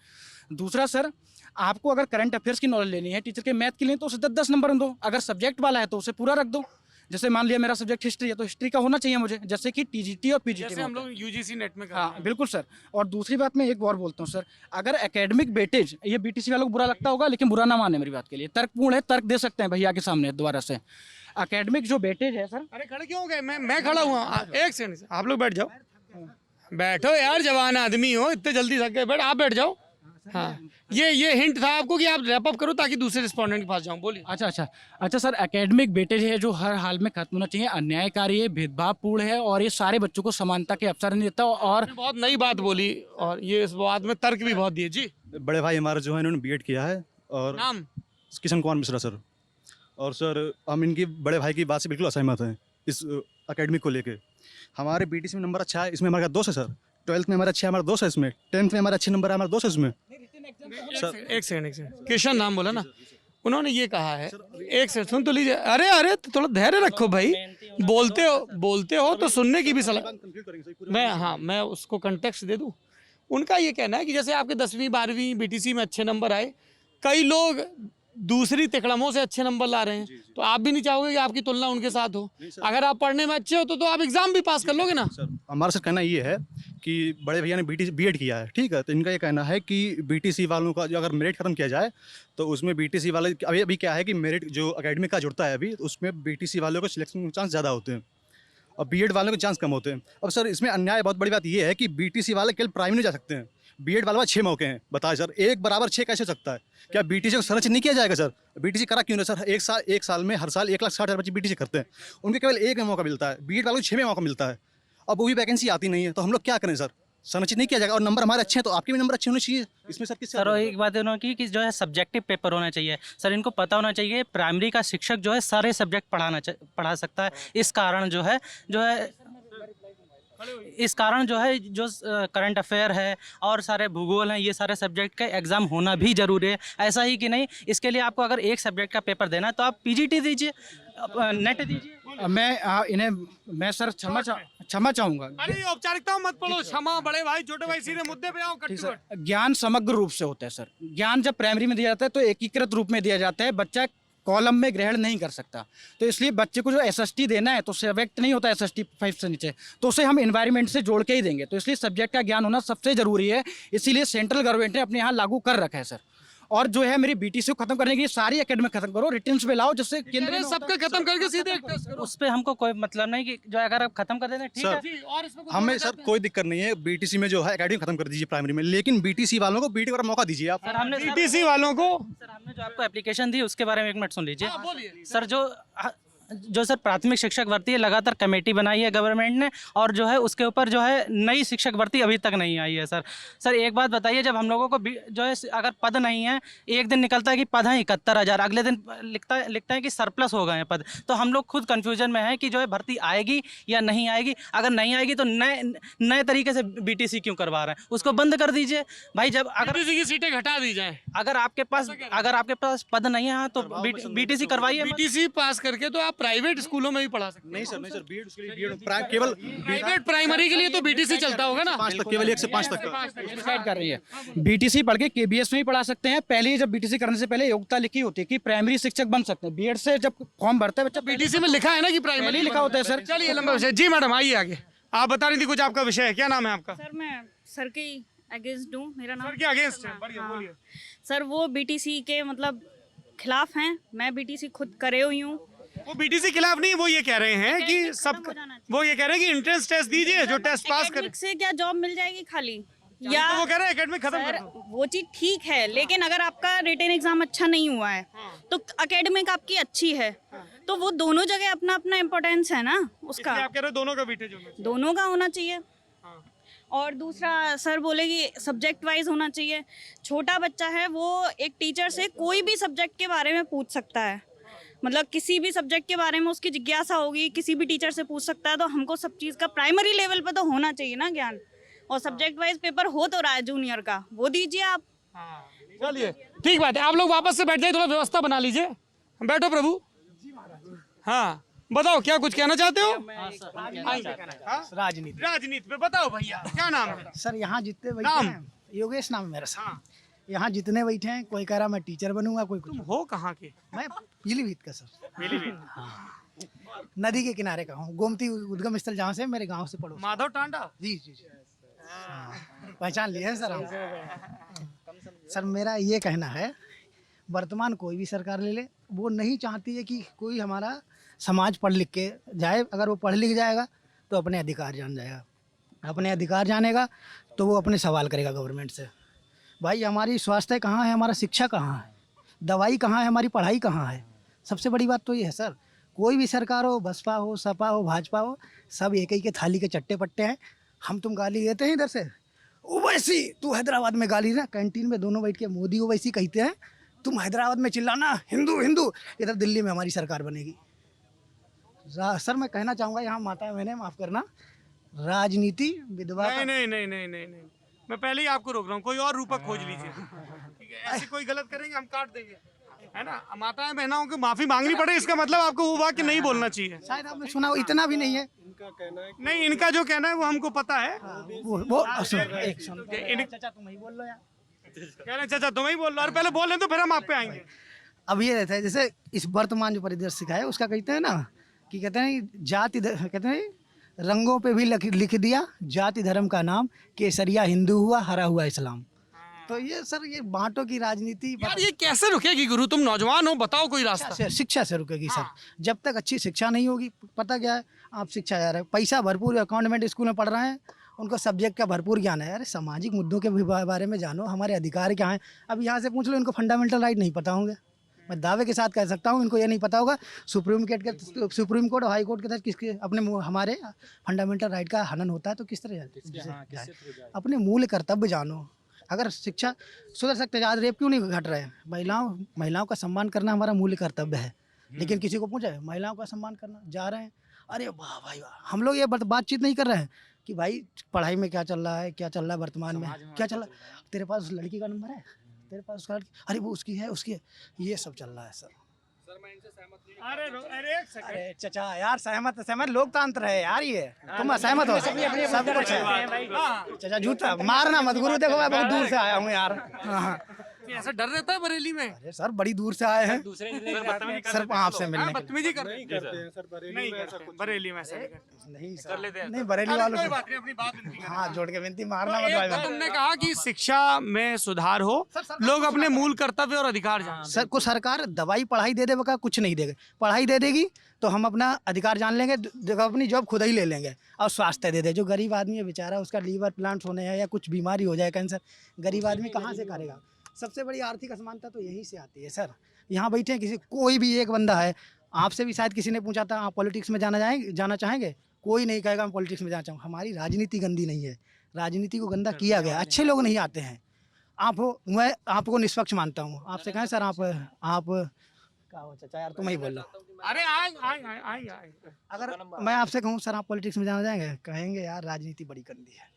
दूसरा सर, आपको अगर करंट अफेयर्स की नॉलेज लेनी है टीचर के मैथ के लिए तो उसे 10-10 नंबर दो। अगर सब्जेक्ट वाला है तो उसे पूरा रख दो। जैसे मान लिया मेरा सब्जेक्ट हिस्ट्री है तो हिस्ट्री का होना चाहिए मुझे, जैसे कि TGT और PGT जैसे हम लोग UGC नेट में हाँ बिल्कुल सर। और दूसरी बात मैं एक और बोलता हूँ सर, अगर एकेडमिक वेटेज, ये BTC वालों को बुरा लगता होगा लेकिन बुरा ना माने मेरी बात के लिए, तर्कपूर्ण है, तर्क दे सकते हैं भैया के सामने दोबारा से। एकेडमिक जो वेटेज है सर, अरे खड़े क्यों हो गए? मैं खड़ा हुआ, एक सेकंड, आप लोग बैठ जाओ। बैठो यार, जवान आदमी हो, इतने जल्दी थक गए, बैठ, आप बैठ जाओ। हाँ, ये हिंट था आपको कि आप रैप अप करो ताकि दूसरे रिस्पोंडेंट के पास जाऊं। बोलिए। अच्छा सर, एकेडमिक वेटेज है जो हर हाल में खत्म होना चाहिए, अन्यायकारी है, भेदभावपूर्ण है और ये सारे बच्चों को समानता के अवसर नहीं देता। और बहुत नई बात बोली और ये इस बात में तर्क भी बहुत दिए। जी, बड़े भाई हमारा जो है इन्होंने B.Ed किया है और नाम किशन कुमार मिश्रा सर। और सर हम इनकी बड़े भाई की बात से बिल्कुल असहमत हैं इस एकेडमिक को लेके। हमारे BTC में नंबर अच्छा है, इसमें हमारा दोस्त है सर। 12th में हमारा अच्छा है, हमारा दोस्त है इसमें। 10th में हमारा अच्छे नंबर है, हमारा दोस्त है इसमें। एक सेकंड, किशन नाम बोला ना, उन्होंने ये कहा है, एक सेकंड सुन तो लीजिए। अरे थोड़ा धैर्य रखो भाई, बोलते हो तो सुनने की भी सलाह। मैं उसको कंटेक्स्ट दे दूं। उनका ये कहना है कि जैसे आपके 10वीं 12वीं BTC में अच्छे नंबर आए, कई लोग दूसरी तिकड़मों से अच्छे नंबर ला रहे हैं, तो आप भी नहीं चाहोगे कि आपकी तुलना उनके साथ हो? अगर आप पढ़ने में अच्छे हो तो आप एग्जाम भी पास कर लोगे ना। हमारा सर कहना ये है कि बड़े भैया ने B.Ed किया है, ठीक है, तो इनका ये कहना है कि BTC वालों का जो अगर मेरिट खत्म किया जाए तो उसमें BTC वाले अभी क्या है कि मेरिट जो एकेडमिक का जुड़ता है अभी, उसमें BTC वालों को सिलेक्शन के चांस ज़्यादा होते हैं और B.Ed वालों के चांस कम होते हैं। अब सर इसमें अन्याय, बहुत बड़ी बात ये है कि BTC वाले केवल प्राइम नहीं जा सकते हैं, B.Ed वाले 6 मौके हैं। बताए सर, 1 बराबर 6 कैसे हो सकता है? क्या BTC को संरक्षित नहीं किया जाएगा सर? BTC करा क्यों नहीं सर? एक साल में हर साल 1,60,000 बच्चे BTC करते हैं, उनके केवल 1 में मौका मिलता है, B.Ed वालों को 6 में मौका मिलता है। अब वो भी वैकेंसी आती नहीं है, तो हम लोग क्या करें सर? संरक्षित नहीं किया जाएगा और नंबर हमारे अच्छे हैं तो आपके भी नंबर अच्छे होने चाहिए। इसमें सर किस सर एक बात उन्होंने की कि जो है सब्जेक्टिव पेपर होना चाहिए सर। इनको पता होना चाहिए प्राइमरी का शिक्षक जो है सारे सब्जेक्ट पढ़ा सकता है। इस कारण जो है जो करंट अफेयर है और सारे भूगोल हैं, ये सारे सब्जेक्ट का एग्ज़ाम होना भी ज़रूरी है। ऐसा ही कि नहीं, इसके लिए आपको अगर एक सब्जेक्ट का पेपर देना तो आप PGT दीजिए, नेट दीजिए। मैं सर क्षमा चाहूँगा। अरे औपचारिकता मत पढ़ो, क्षमा बड़े भाई, छोटे भाई, सीधे मुद्दे पे आओ। ज्ञान समग्र रूप से होता है सर। ज्ञान जब प्राइमरी में दिया जाता है तो एकीकृत रूप में दिया जाता है, बच्चा कॉलम में ग्रहण नहीं कर सकता। तो इसलिए बच्चे को जो SST देना है तो सब्जेक्ट नहीं होता SST 5 से नीचे, तो उसे हम एनवायरनमेंट से जोड़ के ही देंगे। तो इसलिए सब्जेक्ट का ज्ञान होना सबसे ज़रूरी है, इसीलिए सेंट्रल गवर्नमेंट ने अपने यहाँ लागू कर रखा है सर। और जो है मेरी BTC को खत्म करने के लिए सारी एकेडमिक खत्म करो, रिटर्न्स पे लाओ, जिससे केंद्र सबका खत्म करके सीधे उस पर हमको कोई मतलब नहीं कि जो अगर आप खत्म कर देते ठीक है। और हमें सर कोई दिक्कत नहीं है, BTC में जो है एकेडमिक खत्म कर दीजिए प्राइमरी में, लेकिन BTC वालों को B.Ed का मौका दीजिए आप। हमने BTC वालों को सर हमने जो आपको एप्लीकेशन दी उसके बारे में 1 मिनट सुन लीजिए सर। जो सर प्राथमिक शिक्षक भर्ती है, लगातार कमेटी बनाई है गवर्नमेंट ने और जो है उसके ऊपर जो है नई शिक्षक भर्ती अभी तक नहीं आई है सर। एक बात बताइए, जब हम लोगों को जो है अगर पद नहीं है, एक दिन निकलता है कि पद हैं 71,000, अगले दिन लिखता है कि सरप्लस हो गए हैं पद, तो हम लोग खुद कन्फ्यूजन में हैं कि जो है भर्ती आएगी या नहीं आएगी। अगर नहीं आएगी तो नए तरीके से BTC क्यों करवा रहे हैं? उसको बंद कर दीजिए भाई। जब अगर BTC की सीटें घटा दी जाए, अगर आपके पास पद नहीं है तो BTC करवाइए। BTC पास करके तो आप प्राइवेट स्कूलों में भी पढ़ा सकते हैं। नहीं सर B.Ed उसके लिए केवल प्राइवेट प्राइमरी के लिए तो BTC चलता होगा ना, 5 तक, केवल 1 से 5 तक डिसाइड कर रही है। BTC पढ़ के KBS में भी पढ़ा सकते हैं। पहले जब BTC करने से पहले योग्यता लिखी होती है कि प्राइमरी शिक्षक बन सकते हैं। B.Ed से जब फॉर्म भरता है बच्चा, BTC में लिखा है ना कि प्राइमरी लिखा होता है सर। चलिए लंबा विषय। जी मैडम आइए आगे, आप बता रही थी कुछ, आपका विषय है, क्या नाम है आपका? सर मैं सर के अगेंस्ट हूँ, मेरा नाम सर के अगेंस्ट है, बढ़िया बोलिए। सर वो BTC के मतलब खिलाफ हैं, मैं BTC खुद करे हुई हूँ। वो BTC खिलाफ नहीं, वो ये कह रहे हैं कि वो ये कह रहे हैं कि एंट्रेंस टेस्ट दीजिए, जो टेस्ट पास करे से क्या जॉब मिल जाएगी खाली, या तो वो कह रहे हैं एकेडमिक खत्म कर दो। वो चीज ठीक है, लेकिन अगर आपका रिटन एग्जाम अच्छा नहीं हुआ है तो एकेडमिक आपकी अच्छी है, तो वो दोनों जगह अपना अपना इम्पोर्टेंस है ना उसका। आप कह रहे हो दोनों का वेटेज होना चाहिए। दोनों का होना चाहिए। और दूसरा सर बोले कि सब्जेक्ट वाइज होना चाहिए। छोटा बच्चा है वो एक टीचर से कोई भी सब्जेक्ट के बारे में पूछ सकता है, मतलब किसी भी सब्जेक्ट के बारे में उसकी जिज्ञासा होगी, किसी भी टीचर से पूछ सकता है। तो हमको सब चीज़ का प्राइमरी लेवल पर तो होना चाहिए ना ज्ञान। और सब्जेक्ट वाइज पेपर हो तो रहा है जूनियर का, वो दीजिए आप। चलिए ठीक बात है, आप लोग वापस से बैठ जाइए, थोड़ा व्यवस्था बना लीजिए। बैठो प्रभु। हाँ बताओ क्या कुछ कहना चाहते हो? राजनीति राजनीति पे बताओ भैया, क्या नाम है? सर यहाँ जितने बैठे नाम? हैं, योगेश नाम है मेरा सर। यहाँ जितने बैठे हैं, कोई कह रहा मैं टीचर बनूंगा, कोई कुछ। तुम हो कहाँ के? मैं पीलीभीत का सर। हाँ, नदी के किनारे का हूँ, गोमती उद्गम स्थल जहाँ से मेरे गांव से पड़ोस। माधव टांडा। जी जी जी। हाँ, पहचान लिए हैं सर हम। सर मेरा ये कहना है, वर्तमान कोई भी सरकार ले ले, वो नहीं चाहती है कि कोई हमारा समाज पढ़ लिख के जाए। अगर वो पढ़ लिख जाएगा तो अपने अधिकार जान जाएगा, अपने अधिकार जानेगा तो वो अपने सवाल करेगा गवर्नमेंट से। भाई हमारी स्वास्थ्य कहाँ है, हमारा शिक्षा कहाँ है, दवाई कहाँ है, हमारी पढ़ाई कहाँ है। सबसे बड़ी बात तो ये है सर, कोई भी सरकार हो, बसपा हो, सपा हो, भाजपा हो, सब एक ही के थाली के चट्टे पट्टे हैं। हम तुम गाली देते हैं इधर से, ओवैसी तू हैदराबाद में गाली ना, कैंटीन में दोनों बैठ के मोदी ओवैसी कहते हैं, तुम हैदराबाद में चिल्लाना हिंदू हिंदू, इधर दिल्ली में हमारी सरकार बनेगी। सर मैं कहना चाहूँगा यहाँ माता मैंने माफ़ करना, राजनीति विधवा नहीं नहीं नहीं नहीं नहीं नहीं, मैं पहले ही आपको रोक रहा हूँ, कोई और रूपक खोज लीजिए। ठीक है, ऐसे कोई गलत करेंगे हम काट देंगे, है ना। माताएं बहनाओं को माफी मांगनी पड़े, इसका मतलब आपको वो वाक्य नहीं बोलना चाहिए। शायद आपने सुना हो, इतना भी नहीं है। नहीं, इनका जो कहना है वो हमको पता है। वो चाचा तुम ही बोल लो यार, कह रहे चाचा तुम ही बोल लो, और पहले बोल रहे तो फिर हम आप पे आएंगे। अब ये रहता है जैसे इस वर्तमान जो परिदृश्य है उसका कहते हैं ना कि कहते हैं जाति, कहते हैं रंगों पे भी लिख दिया जाति धर्म का नाम, केसरिया हिंदू हुआ, हरा हुआ इस्लाम। तो ये सर ये बांटों की राजनीति यार ये कैसे रुकेगी गुरु? तुम नौजवान हो, बताओ कोई रास्ता। शिक्षा से रुकेगी सर, जब तक अच्छी शिक्षा नहीं होगी। पता क्या है, आप शिक्षा जा रहे हैं, पैसा भरपूर कॉन्वेंट स्कूल में पढ़ रहे हैं, उनको सब्जेक्ट का भरपूर ज्ञान है। अरे सामाजिक मुद्दों के बारे में जानो, हमारे अधिकार क्या हैं। अब यहाँ से पूछ लो, इनको फंडामेंटल राइट नहीं पता होंगे। मैं दावे के साथ कह सकता हूँ इनको ये नहीं पता होगा सुप्रीम कोर्ट और हाई कोर्ट के तहत किसके अपने हमारे फंडामेंटल राइट का हनन होता है तो किस तरह जाए। अपने मूल कर्तव्य जानो। अगर शिक्षा सुधर सकते, आज रेप क्यों नहीं घट रहे हैं? महिलाओं का सम्मान करना हमारा मूल कर्तव्य है, लेकिन किसी को पूछा है महिलाओं का सम्मान करना जा रहे हैं। अरे वाह भाई वाह, हम लोग ये बातचीत नहीं कर रहे हैं कि भाई पढ़ाई में क्या चल रहा है, क्या चल रहा है वर्तमान में, क्या चल रहा है, तेरे पास उस लड़की का नंबर है, तेरे पास उसका, अरे वो उसकी है, उसकी है, ये सब चल रहा है सर। मैं इनसे सहमत नहीं। अरे चाचा यार सहमत लोकतंत्र है यार, ये तुम असहमत हो सब कुछ है। चाचा झूठा मारना मत गुरु, देखो मैं बहुत दूर से आया हूँ यार। हाँ ऐसा डर रहता है बरेली में? अरे सर बड़ी दूर से आए हैं सर आपसे मिलने। बदतमीजी करते हैं सर बरेली में, ऐसा नहीं सर, नहीं बरेली वालों से अपनी बात हाथ जोड़ के विनती मारना मत भाई। तुमने कहा कि शिक्षा में सुधार हो, लोग अपने मूल कर्तव्य और अधिकार जान। सर को सरकार दवाई पढ़ाई दे देगा, कुछ नहीं देगा। पढ़ाई दे देगी तो हम अपना अधिकार जान लेंगे, अपनी जॉब खुद ही ले लेंगे। और स्वास्थ्य दे दे, जो गरीब आदमी है बेचारा, उसका लीवर प्लांट होने है या कुछ बीमारी हो जाए, कैंसर, गरीब आदमी कहाँ से करेगा? सबसे बड़ी आर्थिक असमानता तो यहीं से आती है सर। यहाँ बैठे हैं, किसी कोई भी एक बंदा है, आपसे भी शायद किसी ने पूछा था आप पॉलिटिक्स में जाना चाहेंगे, कोई नहीं कहेगा मैं पॉलिटिक्स में जाना चाहूँ। हमारी राजनीति गंदी नहीं है, राजनीति को गंदा किया गया, अच्छे लोग नहीं आते हैं। आप हो, मैं आपको निष्पक्ष मानता हूँ। आपसे कहें सर आप क्या हो चाचा यार, तुम ही बोल लो। अरे आए। अगर मैं आपसे कहूँ सर आप पॉलिटिक्स में जाना चाहेंगे, कहेंगे यार राजनीति बड़ी गंदी है।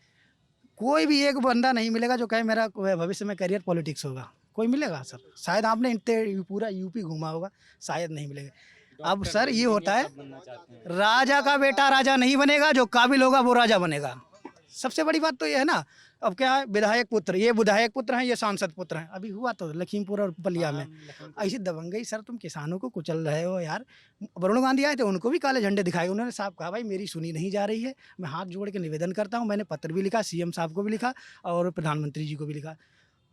कोई भी एक बंदा नहीं मिलेगा जो कहे मेरा भविष्य में करियर पॉलिटिक्स होगा, कोई मिलेगा सर? शायद आपने पूरा यूपी घूमा होगा, शायद नहीं मिलेगा। अब सर ये होता है, राजा का बेटा राजा नहीं बनेगा, जो काबिल होगा वो राजा बनेगा। सबसे बड़ी बात तो ये है ना। अब क्या है, विधायक पुत्र, ये विधायक पुत्र हैं, ये सांसद पुत्र हैं। अभी हुआ तो लखीमपुर और बलिया में ऐसी दबंगई। सर तुम किसानों को कुचल रहे हो यार। वरुण गांधी आए थे, उनको भी काले झंडे दिखाए। उन्होंने साहब कहा भाई मेरी सुनी नहीं जा रही है, मैं हाथ जोड़ के निवेदन करता हूँ। मैंने पत्र भी लिखा, सीएम साहब को भी लिखा और प्रधानमंत्री जी को भी लिखा।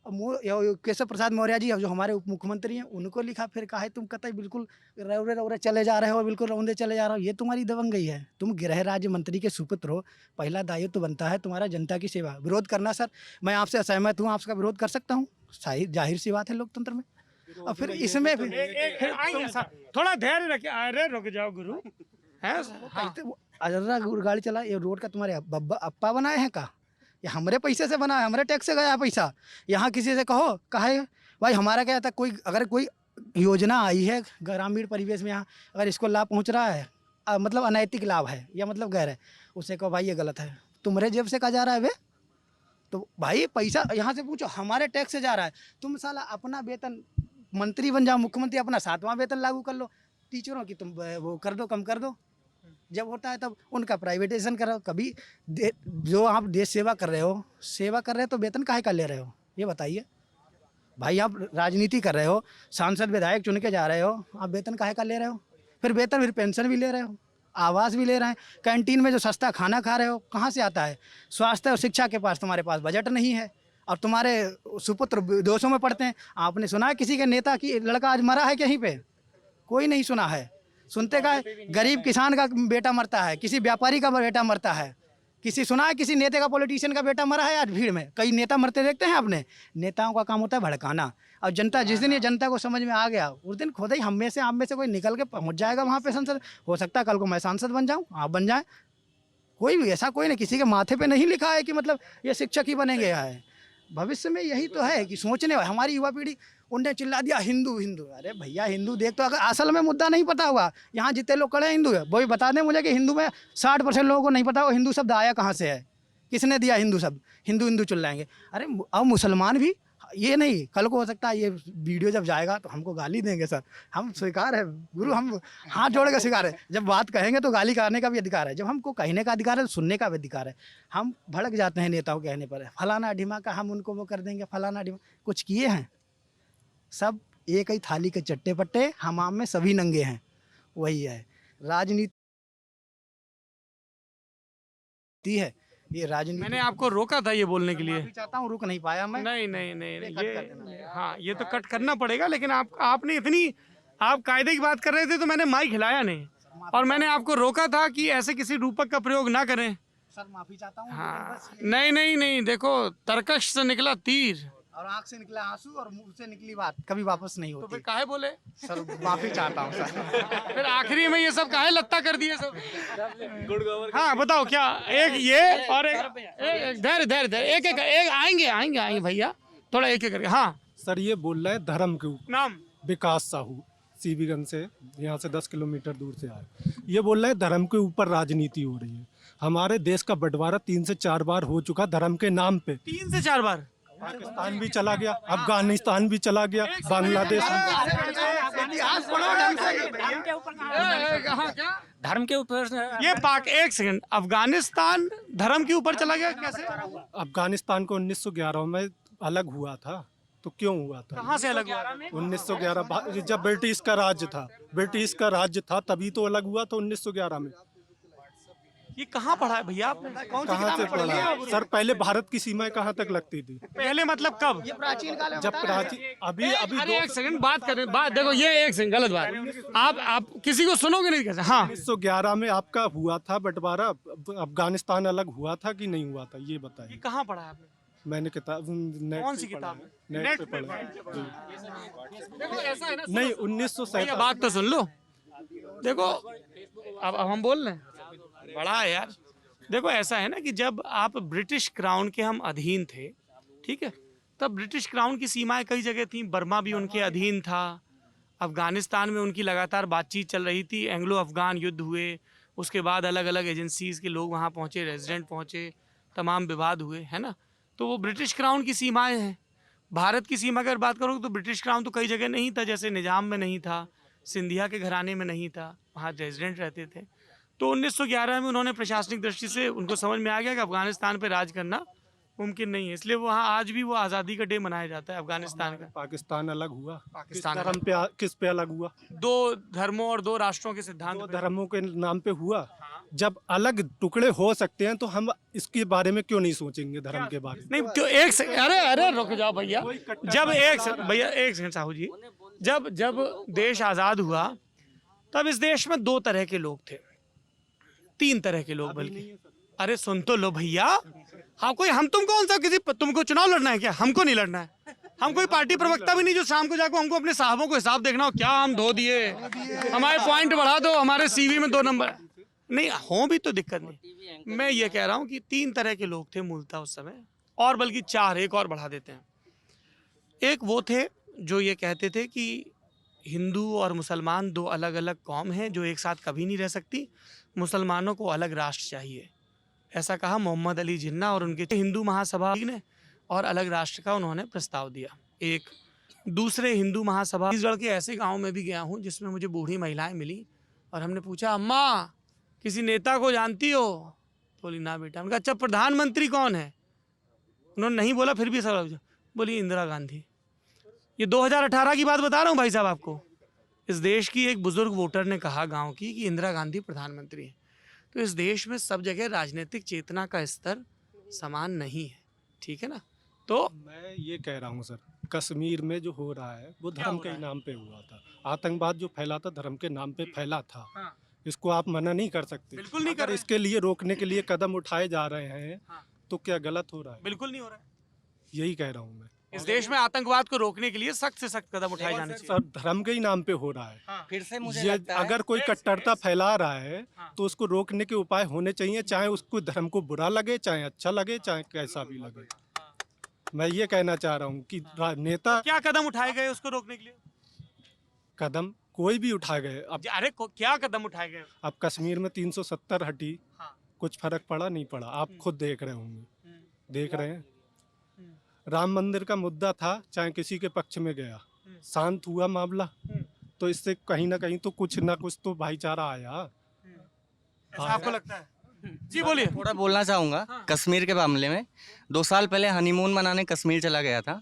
केशव प्रसाद मौर्य जी जो हमारे उप मुख्यमंत्री हैं उनको लिखा। फिर कहा है तुम कतई बिल्कुल रौरे चले जा रहे हो, बिल्कुल रौंदे चले जा रहे हो, ये तुम्हारी दबंगई है। तुम गृह राज्य मंत्री के सुपुत्र हो, पहला दायित्व तो बनता है तुम्हारा जनता की सेवा। विरोध करना सर, मैं आपसे असहमत हूँ, आपका विरोध कर सकता हूँ, जाहिर सी बात है लोकतंत्र में। और फिर इसमें थोड़ा धैर्य रखे। अरे रुक जाओ गुरु, है अजर्रा गाड़ी चला, ये रोड का तुम्हारे अप्पा बनाए हैं का? ये हमारे पैसे से बना है, हमारे टैक्स से गया है पैसा। यहाँ किसी से कहो कहे भाई हमारा क्या था, कोई अगर कोई योजना आई है ग्रामीण परिवेश में, यहाँ अगर इसको लाभ पहुँच रहा है, मतलब अनैतिक लाभ है या मतलब गैर है, उससे कहो भाई ये गलत है, तुम्हारे जेब से कहा जा रहा है वे, तो भाई पैसा यहाँ से पूछो, हमारे टैक्स से जा रहा है। तुम साला अपना वेतन मंत्री बन जाओ, मुख्यमंत्री अपना 7वां वेतन लागू कर लो, टीचरों की तुम वो कर दो, कम कर दो, जब होता है तब उनका प्राइवेटाइजेशन करो। कभी जो आप देश सेवा कर रहे हो तो वेतन काहे का ले रहे हो, ये बताइए भाई। आप राजनीति कर रहे हो, सांसद विधायक चुन के जा रहे हो, आप वेतन काहे का ले रहे हो, फिर वेतन फिर पेंशन भी ले रहे हो, आवास भी ले रहे हैं, कैंटीन में जो सस्ता खाना खा रहे हो कहाँ से आता है। स्वास्थ्य और शिक्षा के पास तुम्हारे पास बजट नहीं है, और तुम्हारे सुपुत्र विदेशों में पढ़ते हैं। आपने सुना है किसी के नेता की लड़का आज मरा है कहीं पे? कोई नहीं सुना है। सुनते का गरीब किसान का बेटा मरता है, किसी व्यापारी का बेटा मरता है, किसी सुना है किसी नेता का पॉलिटिशियन का बेटा मरा है आज भीड़ में? कई नेता मरते देखते हैं आपने? नेताओं का काम होता है भड़काना, और जनता जिस दिन ये जनता को समझ में आ गया उस दिन खुद ही हम में से आप में से कोई निकल के पहुंच जाएगा वहाँ पे संसद। हो सकता है कल को मैं सांसद बन जाऊँ, आप बन जाए, कोई भी ऐसा कोई नहीं, किसी के माथे पे नहीं लिखा है कि मतलब ये शिक्षक ही बनेंगे। है भविष्य में यही तो है कि सोचने वाले हमारी युवा पीढ़ी, उनने चिल्ला दिया हिंदू हिंदू। अरे भैया हिंदू देख, तो अगर असल में मुद्दा नहीं पता हुआ, यहाँ जितने लोग खड़े हिंदू है वो भी बता दें मुझे कि हिंदू में 60% लोगों को नहीं पता हो हिंदू शब्द आया कहाँ से है, किसने दिया हिंदू शब्द। हिंदू हिंदू चिल्लाएंगे। अरे अब मुसलमान भी ये नहीं, कल को हो सकता है ये वीडियो जब जाएगा तो हमको गाली देंगे सर, हम स्वीकार है गुरु, हम हाथ जोड़ के स्वीकार है। जब बात कहेंगे तो गाली करने का भी अधिकार है, जब हमको कहने का अधिकार है तो सुनने का भी अधिकार है। हम भड़क जाते हैं नेताओं कहने पर, फलाना ढिमा का हम उनको वो कर देंगे, फलाना ढिमा कुछ किए हैं? सब एक ही थाली के चट्टे पट्टे, हमाम में सभी नंगे हैं, वही है राजनीति है ये राजनीति। मैंने आपको रोका था ये बोलने के लिए, चाहता हूँ, रुक नहीं पाया मैं। नहीं ये हाँ ये तो कट करना पड़ेगा, लेकिन आपने इतनी आप कायदे की बात कर रहे थे तो मैंने माइक हिलाया नहीं, और मैंने आपको रोका था कि ऐसे किसी रूपक का प्रयोग ना करें। सर माफी चाहता हूँ। हाँ नहीं देखो, तरकश से निकला तीर और आँख से निकला आंसू और मुंह से निकली बात कभी वापस नहीं होती। तो फिर काहे बोले? सर माफी चाहता हूँ सर। फिर आखिरी में ये सब काहे लत्ता कर दिए सब? हाँ बताओ क्या, एक ये और एक धैर्य एक आएंगे भैया, थोड़ा एक करके। हाँ सर ये बोल रहा है धर्म के ऊपर। नाम विकास साहू, सीबीगंज से, यहाँ से 10 किलोमीटर दूर से आए। ये बोल रहा है धर्म के ऊपर राजनीति हो रही है। हमारे देश का बंटवारा 3 से 4 बार हो चुका धर्म के नाम पे। 3 से 4 बार? पाकिस्तान भी चला गया, अफगानिस्तान भी चला गया, बांग्लादेश धर्म के ऊपर ये एक सेकंड, अफगानिस्तान धर्म के ऊपर चला गया कैसे? अफगानिस्तान को 1911 में अलग हुआ था, तो क्यों हुआ था? कहाँ से अलग हुआ? 1911 जब ब्रिटिश का राज्य था तभी तो अलग हुआ था 1911 में। ये कहाँ पढ़ा है भैया आपने? कहाँ से पढ़ा सर? पहले भारत की सीमाएं कहाँ तक लगती थी? पहले मतलब कब? ये प्राचीन काल में, जब प्राचीन अभी एक सेकंड बात करें, बात देखो, ये एक सेकंड गलत बात, आप किसी को सुनोगे नहीं कैसे? हाँ 1911 में आपका हुआ था बंटवारा, अफगानिस्तान अलग हुआ था कि नहीं हुआ था, ये बताइए। ये कहाँ पढ़ा है आपने? मैंने किताब कौन सी किताब? नेट पे पढ़ा। देखो ऐसा है ना, नहीं 1907। बात तो सुन लो, देखो अब हम बोल रहे हैं, बड़ा है यार। देखो ऐसा है ना कि जब आप ब्रिटिश क्राउन के हम अधीन थे, ठीक है, तब ब्रिटिश क्राउन की सीमाएं कई जगह थी, बर्मा भी उनके अधीन था, अफगानिस्तान में उनकी लगातार बातचीत चल रही थी, एंग्लो अफगान युद्ध हुए, उसके बाद अलग अलग एजेंसीज के लोग वहाँ पहुँचे, रेजिडेंट पहुँचे, तमाम विवाद हुए, है ना। तो वो ब्रिटिश क्राउन की सीमाएं हैं। भारत की सीमा की अगर बात करोगे तो ब्रिटिश क्राउन तो कई जगह नहीं था, जैसे निजाम में नहीं था, सिंधिया के घराने में नहीं था, वहाँ रेजिडेंट रहते थे। तो 1911 में उन्होंने प्रशासनिक दृष्टि से उनको समझ में आ गया कि अफगानिस्तान पर राज करना मुमकिन नहीं है, इसलिए वहाँ आज भी वो आज़ादी का डे मनाया जाता है अफगानिस्तान का। पाकिस्तान अलग हुआ, पाकिस्तान धर्म पे किस पे अलग हुआ? 2 धर्मों और 2 राष्ट्रों के सिद्धांत, 2 धर्मों के नाम पे हुआ। जब अलग टुकड़े हो सकते हैं तो हम इसके बारे में क्यों नहीं सोचेंगे धर्म के बारे में? नहीं क्यों? अरे रुक जाओ भैया, जब एक सेकंड साहू जी, जब देश आज़ाद हुआ तब इस देश में 2 तरह के लोग थे, 3 तरह के लोग बल्कि। अरे सुन तो लो भैया, हाँ कोई हम तुम कौन सा किसी तुमको चुनाव लड़ना है क्या? हमको नहीं लड़ना है, हम कोई पार्टी प्रवक्ता भी नहीं जो शाम को जाकर हमको अपने साहबों को हिसाब देखना हो, क्या हम धो दिए, हमारे पॉइंट बढ़ा दो, हमारे सीवी में 2 नंबर। नहीं हो भी तो दिक्कत नहीं। मैं ये कह रहा हूँ कि 3 तरह के लोग थे मूलतः उस समय, और बल्कि 4, एक और बढ़ा देते हैं। एक वो थे जो ये कहते थे कि हिंदू और मुसलमान 2 अलग अलग कौम हैं जो एक साथ कभी नहीं रह सकती, मुसलमानों को अलग राष्ट्र चाहिए। ऐसा कहा मोहम्मद अली जिन्ना और उनके हिंदू महासभा ने, और अलग राष्ट्र का उन्होंने प्रस्ताव दिया। एक दूसरे हिंदू महासभा, छत्तीसगढ़ के ऐसे गांव में भी गया हूं जिसमें मुझे बूढ़ी महिलाएं मिली और हमने पूछा, अम्मा किसी नेता को जानती हो? बोली ना बेटा। उनका अच्छा प्रधानमंत्री कौन है? उन्होंने नहीं बोला, फिर भी सवाल, बोली इंदिरा गांधी। ये 2018 की बात बता रहा हूँ भाई साहब आपको। इस देश की एक बुजुर्ग वोटर ने कहा गांव की कि इंदिरा गांधी प्रधानमंत्री है। तो इस देश में सब जगह राजनीतिक चेतना का स्तर समान नहीं है, ठीक है ना? तो मैं ये कह रहा हूँ सर, कश्मीर में जो हो रहा है वो धर्म के नाम पे हुआ था। आतंकवाद जो फैला था धर्म के नाम पे फैला था। इसको आप मना नहीं कर सकते। बिल्कुल नहीं कर रहे। इसके लिए रोकने के लिए कदम उठाए जा रहे हैं तो क्या गलत हो रहा है? बिल्कुल नहीं हो रहा है। यही कह रहा हूँ मैं। इस देश में आतंकवाद को रोकने के लिए सख्त से सख्त कदम उठाए जाने चाहिए। सर धर्म के ही नाम पे हो रहा है। फिर से मुझे ये लगता है अगर कोई कट्टरता फैला रहा है तो उसको रोकने के उपाय होने चाहिए, चाहे उसको धर्म को बुरा लगे, चाहे अच्छा लगे, चाहे कैसा भी लगे। मैं ये कहना चाह रहा हूँ कि नेता क्या कदम उठाए गए उसको रोकने के लिए? कदम कोई भी उठाए गए। अब अरे क्या कदम उठाए गए? अब कश्मीर में 370 हटी, कुछ फर्क पड़ा नहीं पड़ा, आप खुद देख रहे होंगे, देख रहे हैं। राम मंदिर का मुद्दा था, चाहे किसी के पक्ष में गया, शांत हुआ मामला, तो इससे कहीं ना कहीं तो कुछ ना कुछ तो भाईचारा आया। ऐसा आपको लगता है? जी बोलिए। थोड़ा बोलना चाहूँगा कश्मीर के मामले में। 2 साल पहले हनीमून मनाने कश्मीर चला गया था,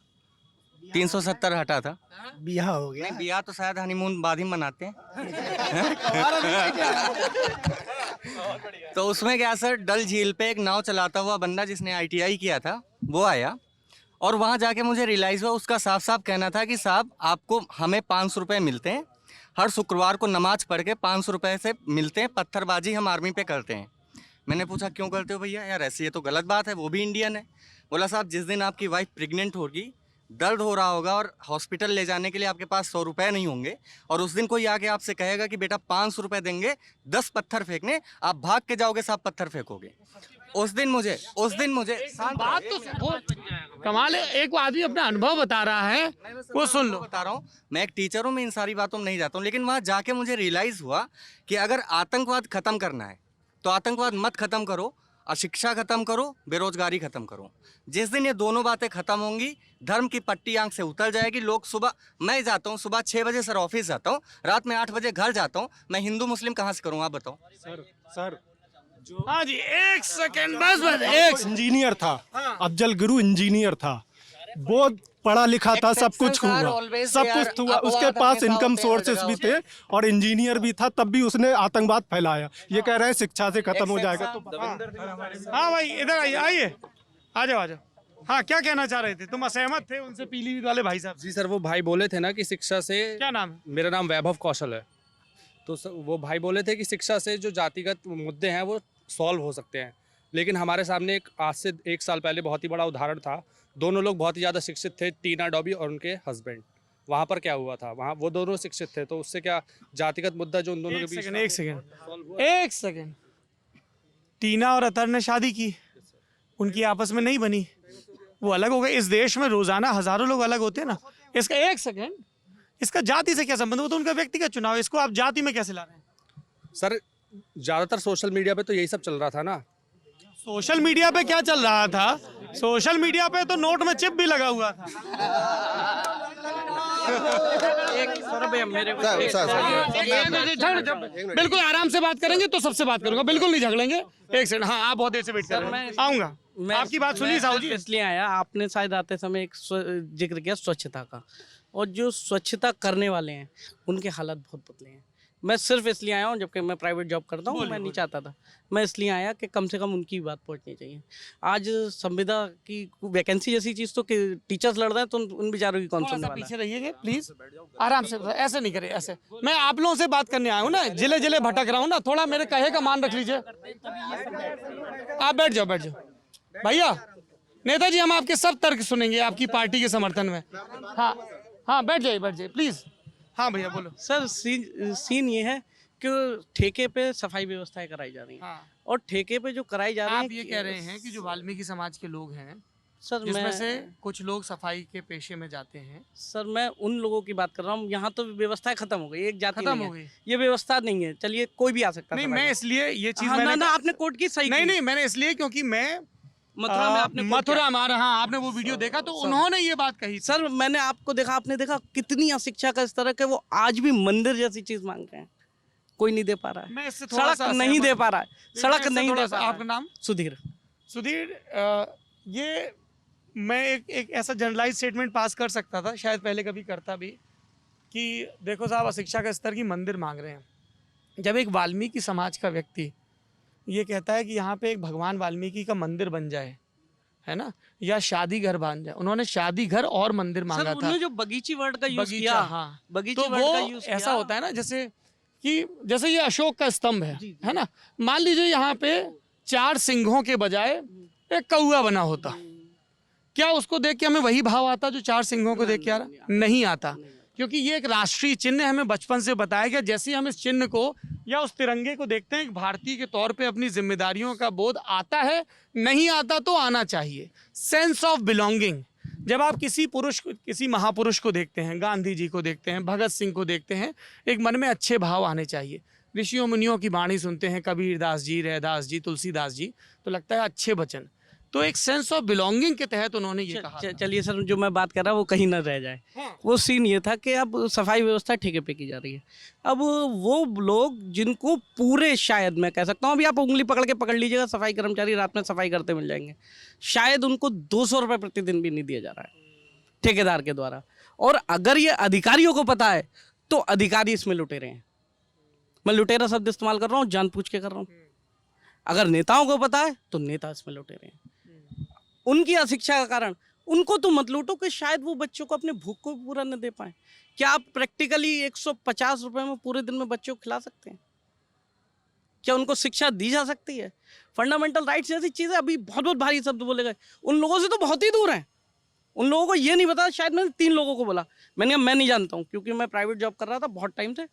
370 हटा था। बियाह हो गया। नहीं, बियाह तो शायद हनीमून बाद ही मनाते हैं। तो उसमें क्या सर, डल झील पे एक नाव चलाता हुआ बंदा जिसने ITI किया था वो आया, और वहाँ जाके मुझे रियलाइज़ हुआ उसका साफ साफ कहना था कि साहब आपको हमें 500 रुपये मिलते हैं, हर शुक्रवार को नमाज पढ़ के 500 रुपये से मिलते हैं, पत्थरबाजी हम आर्मी पे करते हैं। मैंने पूछा क्यों करते हो भैया? यार ऐसी ये तो गलत बात है, वो भी इंडियन है। बोला साहब जिस दिन आपकी वाइफ प्रेग्नेंट होगी, दर्द हो रहा होगा और हॉस्पिटल ले जाने के लिए आपके पास 100 रुपये नहीं होंगे, और उस दिन कोई आके आपसे कहेगा कि बेटा 500 रुपये देंगे 10 पत्थर फेंकने, आप भाग के जाओगे, सब पत्थर फेंकोगे। उस दिन मुझे बात तो वो कमाल है, एक आदमी अपना अनुभव बता रहा है, वो सुन लो। बता रहा हूँ, मैं एक टीचर हूँ, मैं इन सारी बातों में नहीं जाता हूँ, लेकिन वहाँ जाके मुझे रियलाइज़ हुआ कि अगर आतंकवाद खत्म करना है तो आतंकवाद मत खत्म करो, अशिक्षा खत्म करो, बेरोजगारी खत्म करो। जिस दिन ये दोनों बातें खत्म होंगी, धर्म की पट्टी आंख से उतर जाएगी। लोग सुबह, मैं जाता हूँ सुबह 6 बजे सर ऑफिस जाता हूँ, रात में 8 बजे घर जाता हूँ, मैं हिंदू मुस्लिम कहाँ से करूँ आप बताओ? सर हाँ जी, एक सेकंड बस एक इंजीनियर था, अफजल गुरु इंजीनियर था, वो पढ़ा लिखा था, सब कुछ हुआ, उसके पास इनकम सोर्सेस भी थे और इंजीनियर भी था, तब भी उसने आतंकवाद फैलाया। ये कह रहे हैं शिक्षा से खत्म हो जाएगा तो हाँ भाई इधर आइए, आ जाओ। हाँ क्या कहना चाह रहे थे? तुम असहमत थे उनसे, पीलीभीत वाले भाई साहब? जी सर, वो भाई बोले थे ना कि शिक्षा से। क्या नाम है? मेरा नाम वैभव कौशल है। तो वो भाई बोले थे कि शिक्षा से जो जातिगत मुद्दे हैं वो सॉल्व हो सकते हैं, लेकिन हमारे सामने आज से 1 साल पहले बहुत ही बड़ा उदाहरण था। दोनों लोग बहुत ही ज़्यादा शिक्षित थे, टीना डॉबी और उनके हस्बैंड। वहाँ पर क्या हुआ था, वहाँ वो दोनों शिक्षित थे, तो उससे क्या जातिगत मुद्दा जो उन दोनों के बीच। एक सेकंड, टीना और अतर ने शादी की, उनकी आपस में नहीं बनी, वो अलग हो गए। इस देश में रोजाना हजारों लोग अलग होते हैं ना। इसका एक सेकंड, इसका जाति से क्या संबंध? वो तो उनका व्यक्तिगत चुनाव है, इसको आप जाति में कैसे ला रहे हैं? सर ज़्यादातर सोशल मीडिया पे तो यही सब चल रहा था ना। सोशल मीडिया पे क्या चल रहा था? सोशल मीडिया पे तो नोट में चिप भी लगा हुआ था। बिल्कुल आराम से बात करेंगे तो सबसे बात करूंगा, बिल्कुल नहीं झगड़ेंगे। एक सेकंड, हाँ आप बहुत देर से वेट कर रहे हैं, आऊंगा। आपकी बात सुनी साहू जी? इसलिए आया, आपने शायद आते समय एक जिक्र किया स्वच्छता का, और जो स्वच्छता करने वाले हैं उनके हालात बहुत बदले हैं। मैं सिर्फ इसलिए आया हूँ, जबकि मैं प्राइवेट जॉब करता हूँ, मैं नहीं चाहता था, मैं इसलिए आया कि कम से कम उनकी बात पहुँचनी चाहिए। आज संविदा की वैकेंसी जैसी चीज़ तो टीचर्स लड़ रहे हैं, तो उन बेचारों की कौन सुनने वाला है? पीछे रहिएगा प्लीज, आराम से, ऐसे नहीं करे, ऐसे। मैं आप लोगों से बात करने आया हूँ ना, जिले जिले भटक रहा हूँ ना, थोड़ा मेरे कहे का मान रख लीजिए। आप बैठ जाओ भैया। नेताजी, हम आपके सब तर्क सुनेंगे आपकी पार्टी के समर्थन में। हाँ बैठ जाइए प्लीज। हाँ भैया बोलो। सर सीन ये है कि उसके ठेके पे सफाई व्यवस्थाएं कराई जा रही हैं। हाँ। और ठेके पे जो कराई जा रही है आप ये कह रहे हैं कि जो वाल्मीकि समाज के लोग हैं, सर जिसमें से कुछ लोग सफाई के पेशे में जाते हैं, सर मैं उन लोगों की बात कर रहा हूँ। यहाँ तो व्यवस्थाएं खत्म हो गई, एक जाति खत्म नहीं हो है। गई। ये व्यवस्था नहीं है, चलिए कोई भी आ सकता है नहीं सफाई मैं में। इसलिए ये चीज हाँ, मैंने ना आपने कोर्ट की सही नहीं की। नहीं मैंने इसलिए क्योंकि मैं मथुरा में आपने कोर्ट मथुरा किया। मारा, हाँ आपने वो वीडियो देखा तो उन्होंने ये बात कही थी। सर मैंने आपको देखा, आपने देखा कितनी अशिक्षा का स्तर है कि वो आज भी मंदिर जैसी चीज मांग रहे हैं, कोई नहीं दे पा रहा है। मैं इससे थोड़ा सा सड़क नहीं दे पा रहा है, मैं सड़क इससे नहीं थोड़ा दे सा- पा रहा आपका है। नाम? सुधीर। सुधीर, ये मैं एक ऐसा जनरलाइज स्टेटमेंट पास कर सकता था, शायद पहले कभी करता भी, कि देखो साहब अशिक्षा का स्तर की मंदिर मांग रहे हैं। जब एक वाल्मीकि समाज का व्यक्ति ये कहता है कि यहाँ पे एक भगवान वाल्मीकि का मंदिर बन जाए, है ना, या शादी घर बन जाए, उन्होंने शादी घर और मंदिर सर मांगा था। उन्होंने जो बगीची वर्ड का यूज बगीचा, किया, हाँ। बगीची तो वर्ड का वो यूज ऐसा होता है ना, जैसे ये अशोक का स्तंभ है ना, मान लीजिए यहाँ पे 4 सिंहों के बजाय एक कौआ बना होता, क्या उसको देख के हमें वही भाव आता जो 4 सिंहों को देख के आ रहा? नहीं आता, क्योंकि ये एक राष्ट्रीय चिन्ह है, हमें बचपन से बताया गया। जैसे ही हम इस चिन्ह को या उस तिरंगे को देखते हैं, एक भारतीय के तौर पे अपनी जिम्मेदारियों का बोध आता है, नहीं आता तो आना चाहिए। सेंस ऑफ बिलोंगिंग, जब आप किसी महापुरुष को देखते हैं, गांधी जी को देखते हैं, भगत सिंह को देखते हैं, एक मन में अच्छे भाव आने चाहिए। ऋषियों मुनियों की वाणी सुनते हैं, कबीर दास जी, रैदास जी, तुलसीदास जी, तो लगता है अच्छे वचन। तो एक सेंस ऑफ बिलोंगिंग के तहत उन्होंने ये कहा था। चलिए सर, जो मैं बात कर रहा हूँ वो कहीं ना रह जाए। हाँ। वो सीन ये था कि अब सफाई व्यवस्था ठेके पे की जा रही है। अब वो लोग जिनको पूरे, शायद मैं कह सकता हूँ, अभी आप उंगली पकड़ के पकड़ लीजिएगा, सफाई कर्मचारी रात में सफाई करते मिल जाएंगे, शायद उनको 200 रुपये प्रतिदिन भी नहीं दिया जा रहा है ठेकेदार के द्वारा। और अगर ये अधिकारियों को पता है तो अधिकारी इसमें लुटेरे हैं। मैं लुटेरा शब्द इस्तेमाल कर रहा हूँ, जानबूझ के कर रहा हूँ। अगर नेताओं को पता है तो नेता इसमें लुटेरे हैं। उनकी अशिक्षा का कारण उनको तो मत लूटो कि शायद वो बच्चों को अपने भूख को पूरा न दे पाए। क्या आप प्रैक्टिकली 150 रुपए में पूरे दिन में बच्चों को खिला सकते हैं? क्या उनको शिक्षा दी जा सकती है? फंडामेंटल राइट्स जैसी चीज़ें, अभी बहुत बहुत भारी शब्द बोले गए, उन लोगों से तो बहुत ही दूर हैं। उन लोगों को ये नहीं पता। शायद मैंने 3 लोगों को बोला, मैंने कहा मैं नहीं जानता हूँ, क्योंकि मैं प्राइवेट जॉब कर रहा था बहुत टाइम से,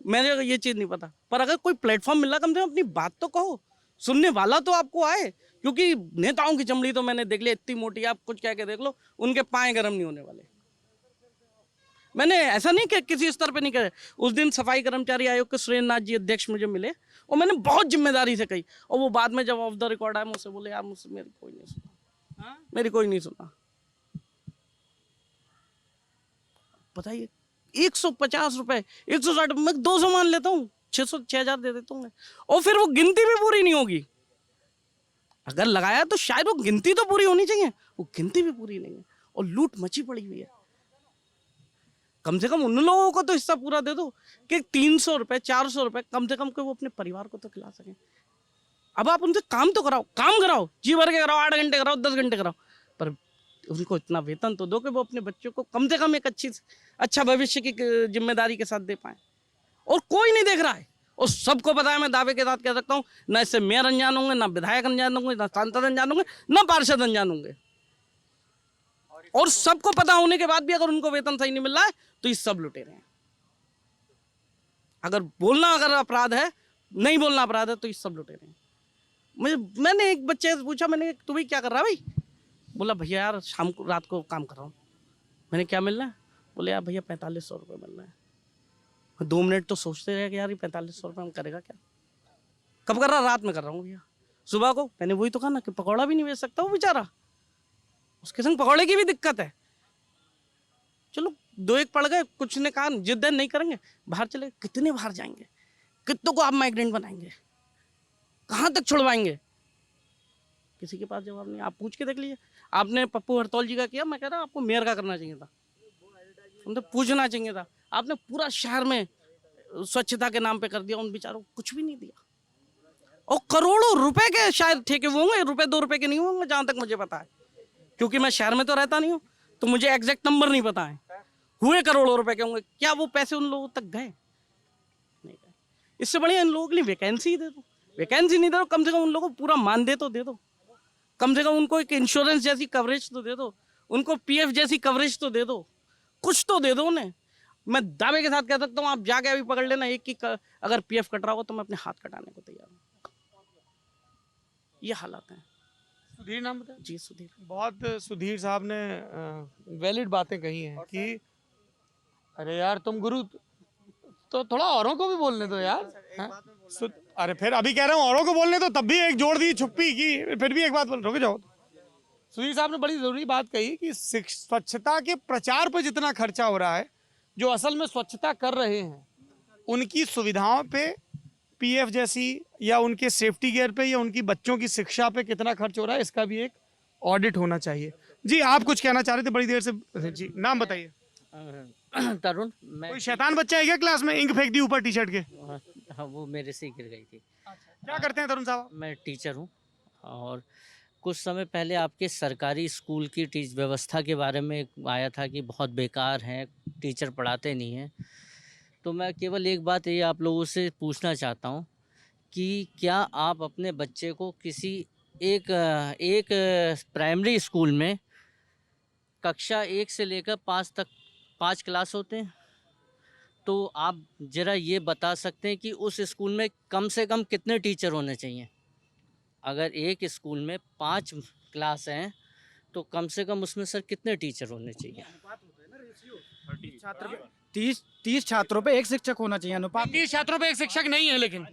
मैंने ये चीज़ नहीं पता। पर अगर कोई प्लेटफॉर्म मिला, कम से कम अपनी बात तो कहो, सुनने वाला तो आपको आए। क्योंकि नेताओं की चमड़ी तो मैंने देख ली, इतनी मोटी, आप कुछ कह के देख लो, उनके पाए गर्म नहीं होने वाले। मैंने ऐसा नहीं कि किसी स्तर पे नहीं करे। उस दिन सफाई कर्मचारी आयोग के सुरेंद्र नाथ जी अध्यक्ष मुझे मिले और मैंने बहुत जिम्मेदारी से कही, और वो बाद में जब ऑफ द रिकॉर्ड आया मुझसे बोले, यार मुझसे मेरी कोई नहीं सुना, मेरी कोई नहीं सुना। बताइए, 150 रुपए, 160, मैं 200 मान लेता हूँ, 6,000 दे देता हूँ, और फिर वो गिनती भी पूरी नहीं होगी। अगर लगाया तो शायद वो गिनती तो पूरी होनी चाहिए, वो गिनती भी पूरी नहीं है, और लूट मची पड़ी हुई है। कम से कम उन लोगों को तो हिस्सा पूरा दे दो कि 300 रुपए, 400 रुपए कम से कम, के वो अपने परिवार को तो खिला सकें। अब आप उनसे काम तो कराओ, काम कराओ, जी भर के कराओ, 8 घंटे कराओ, 10 घंटे कराओ, पर उनको इतना वेतन तो दो कि वो अपने बच्चों को कम से कम एक अच्छा भविष्य की जिम्मेदारी के साथ दे पाए। और कोई नहीं देख रहा है, और सबको पता है, मैं दावे के साथ कह सकता हूँ, ना इससे मेयर अनजान होंगे, ना विधायक अनजान होंगे, ना सांसद अनजान होंगे, ना पार्षद अनजान होंगे। और सबको पता होने के बाद भी अगर उनको वेतन सही नहीं मिल रहा है तो ये सब लुटेरे हैं। अगर बोलना अगर अपराध है, नहीं बोलना अपराध है, तो ये सब लुटेरे हैं। मैंने एक बच्चे से पूछा, मैंने तू भी क्या कर रहा है भाई? बोला भैया यार शाम को, रात को काम कर रहा हूँ। मैंने क्या मिल रहा है? बोले यार भैया 4500 रुपये मिल रहा है। 2 मिनट तो सोचते रहे कि यार ये 4500 रुपये में करेगा क्या? कब कर रहा? रात में कर रहा हूँ भैया। सुबह को मैंने वही तो कहा ना कि पकौड़ा भी नहीं बेच सकता वो बेचारा, उसके संग पकौड़े की भी दिक्कत है। चलो 2-1 पड़ गए, कुछ ने कहा जिद नहीं करेंगे, बाहर चले, कितने बाहर जाएंगे? कितनों को आप माइग्रेंट बनाएंगे? कहाँ तक छुड़वाएंगे? किसी के पास जवाब नहीं। आप पूछ के देख लीजिए। आपने पप्पू हरतौल जी का किया, मैं कह रहा हूँ आपको मेयर का करना चाहिए था, उनको पूछना चाहिए था। आपने पूरा शहर में स्वच्छता के नाम पे कर दिया, उन बेचारों को कुछ भी नहीं दिया। और करोड़ों रुपए के शायद ठेके वो होंगे, रुपए 2 रुपए के नहीं होंगे जहाँ तक मुझे पता है, क्योंकि मैं शहर में तो रहता नहीं हूँ, तो मुझे एग्जैक्ट नंबर नहीं पता है। हुए करोड़ों रुपए के होंगे। क्या वो पैसे उन लोगों तक गए? नहीं गए। इससे बढ़िया इन लोगों के लिए वैकेंसी दे दो। वैकेंसी नहीं दे दो, कम से कम उन लोगों को पूरा मानदेय तो दे दो, कम से कम उनको एक इंश्योरेंस जैसी कवरेज तो दे दो, उनको पीएफ जैसी कवरेज तो दे दो, कुछ तो दे दो उन्हें। मैं दावे के साथ कह सकता हूँ, आप जाके अभी पकड़ लेना एक की अगर पीएफ कट रहा हो तो मैं अपने हाथ कटाने को तैयार हूँ। ये हालात हैं। सुधीर नाम बताया जी सुधीर। बहुत सुधीर साहब ने वैलिड बातें कही हैं कि अरे यार तुम गुरु तो थोड़ा औरों को भी बोलने दो यार। अरे फिर अभी कह रहा हूँ औरों को बोलने दो, तब भी एक जोड़ दी छुप्पी की, फिर भी एक बात बोल, रुक जाओ। सुधीर साहब ने बड़ी जरूरी बात कही कि स्वच्छता के प्रचार पर जितना खर्चा हो रहा है, जो असल में स्वच्छता कर रहे हैं उनकी सुविधाओं पे, पीएफ जैसी या उनके सेफ्टी गियर पे या उनकी बच्चों की शिक्षा पे कितना खर्च हो रहा है, इसका भी एक ऑडिट होना चाहिए। जी आप कुछ कहना चाह रहे थे बड़ी देर से। जी नाम बताइए। तरुण। कोई शैतान बच्चा है क्या क्लास में, इंक फेंक दी ऊपर टी शर्ट के? हाँ वो मेरे से ही गिर गई थी। क्या करते हैं तरुण साहब? मैं टीचर हूँ और कुछ समय पहले आपके सरकारी स्कूल की व्यवस्था के बारे में आया था कि बहुत बेकार है, टीचर पढ़ाते नहीं हैं। तो मैं केवल एक बात ये आप लोगों से पूछना चाहता हूँ कि क्या आप अपने बच्चे को किसी एक प्राइमरी स्कूल में कक्षा 1 से लेकर 5 तक 5 क्लास होते हैं, तो आप ज़रा ये बता सकते हैं कि उस स्कूल में कम से कम कितने टीचर होने चाहिए? अगर एक स्कूल में 5 क्लास हैं तो कम से कम उसमें सर कितने टीचर होने चाहिए? 30 छात्रों पे एक शिक्षक होना चाहिए अनुपात। 30 छात्रों पे एक शिक्षक नहीं है, लेकिन